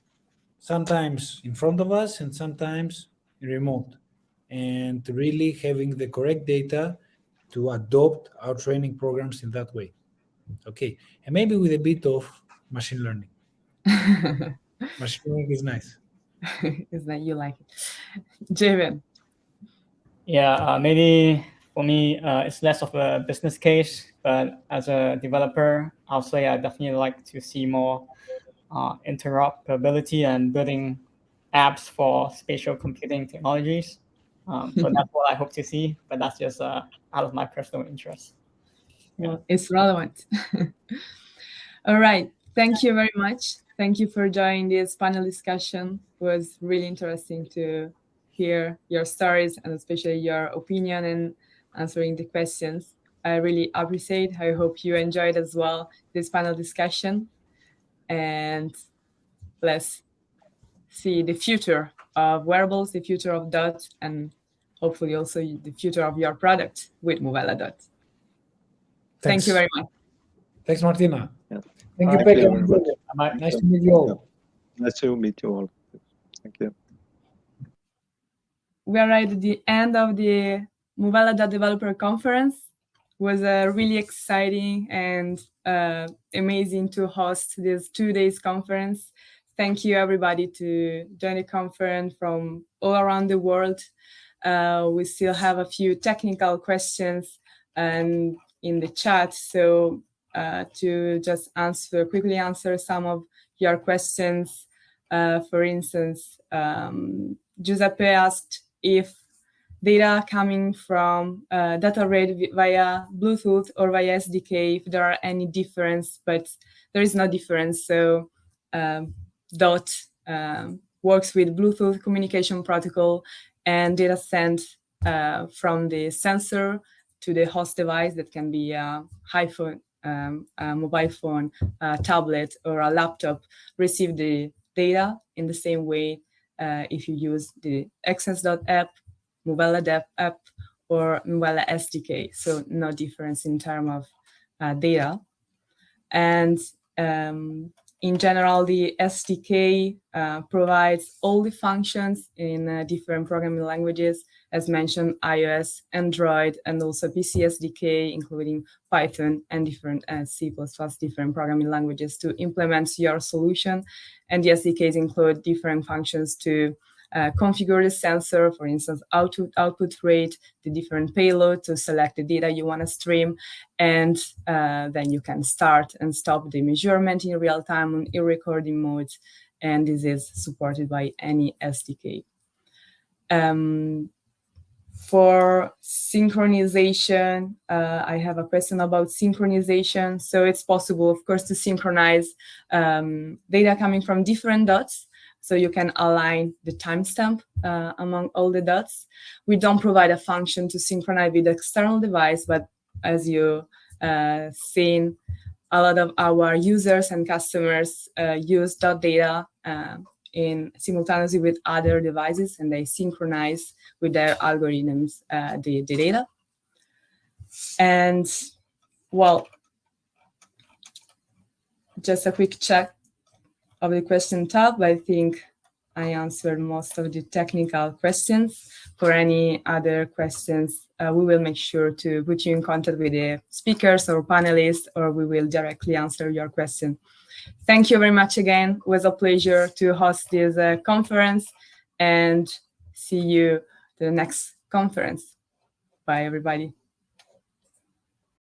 sometimes in front of us and sometimes in remote, and really having the correct data to adopt our training programs in that way. Okay, and maybe with a bit of machine learning. Machine learning is nice. Is that you like it? Jevin. Yeah, maybe for me, it's less of a business case, but as a developer, I'll say I definitely like to see more interoperability and building apps for spatial computing technologies. So that's what I hope to see, but that's just out of my personal interest. Well, it's relevant. All right. Thank you very much. Thank you for joining this panel discussion. It was really interesting to hear your stories and especially your opinion and answering the questions. I really appreciate. I hope you enjoyed as well this panel discussion. And let's see the future of wearables, the future of DOT, and hopefully also the future of your product with Movella DOT. Thank you very much. Thanks, Martina. Yeah. Thank you, Pekka. Nice to meet you all. Nice to meet you all. Thank you. We are right at the end of the Movella DOT Developer Conference. It was really exciting and amazing to host this 2 days conference. Thank you everybody to join the conference from all around the world. we still have a few technical questions in the chat. So to just quickly answer some of your questions. For instance, Giuseppe asked if data coming from data read via Bluetooth or via SDK, if there are any difference, but there is no difference. So DOT works with Bluetooth communication protocol, and data sent from the sensor to the host device, that can be a iPhone, a mobile phone, a tablet, or a laptop, receive the data in the same way if you use the XS.dot app, Movella DOT app, or Movella SDK. So no difference in terms of data. And in general, the SDK provides all the functions in different programming languages, as mentioned, iOS, Android, and also PC SDK, including Python and different C++, different programming languages to implement your solution. And the SDKs include different functions to configure the sensor, for instance, output rate, the different payload to select the data you want to stream, and then you can start and stop the measurement in real time on e-recording mode, and this is supported by any SDK. For synchronization, I have a question about synchronization. So it's possible, of course, to synchronize data coming from different dots. So you can align the timestamp among all the dots. We don't provide a function to synchronize with the external device, but as you seen, a lot of our users and customers use dot data in simultaneously with other devices, and they synchronize with their algorithms the data. And well, just a quick check of the question tab. I think I answered most of the technical questions. For any other questions, we will make sure to put you in contact with the speakers or panelists, or we will directly answer your question. Thank you very much again. It was a pleasure to host this conference, and see you to the next conference. Bye, everybody.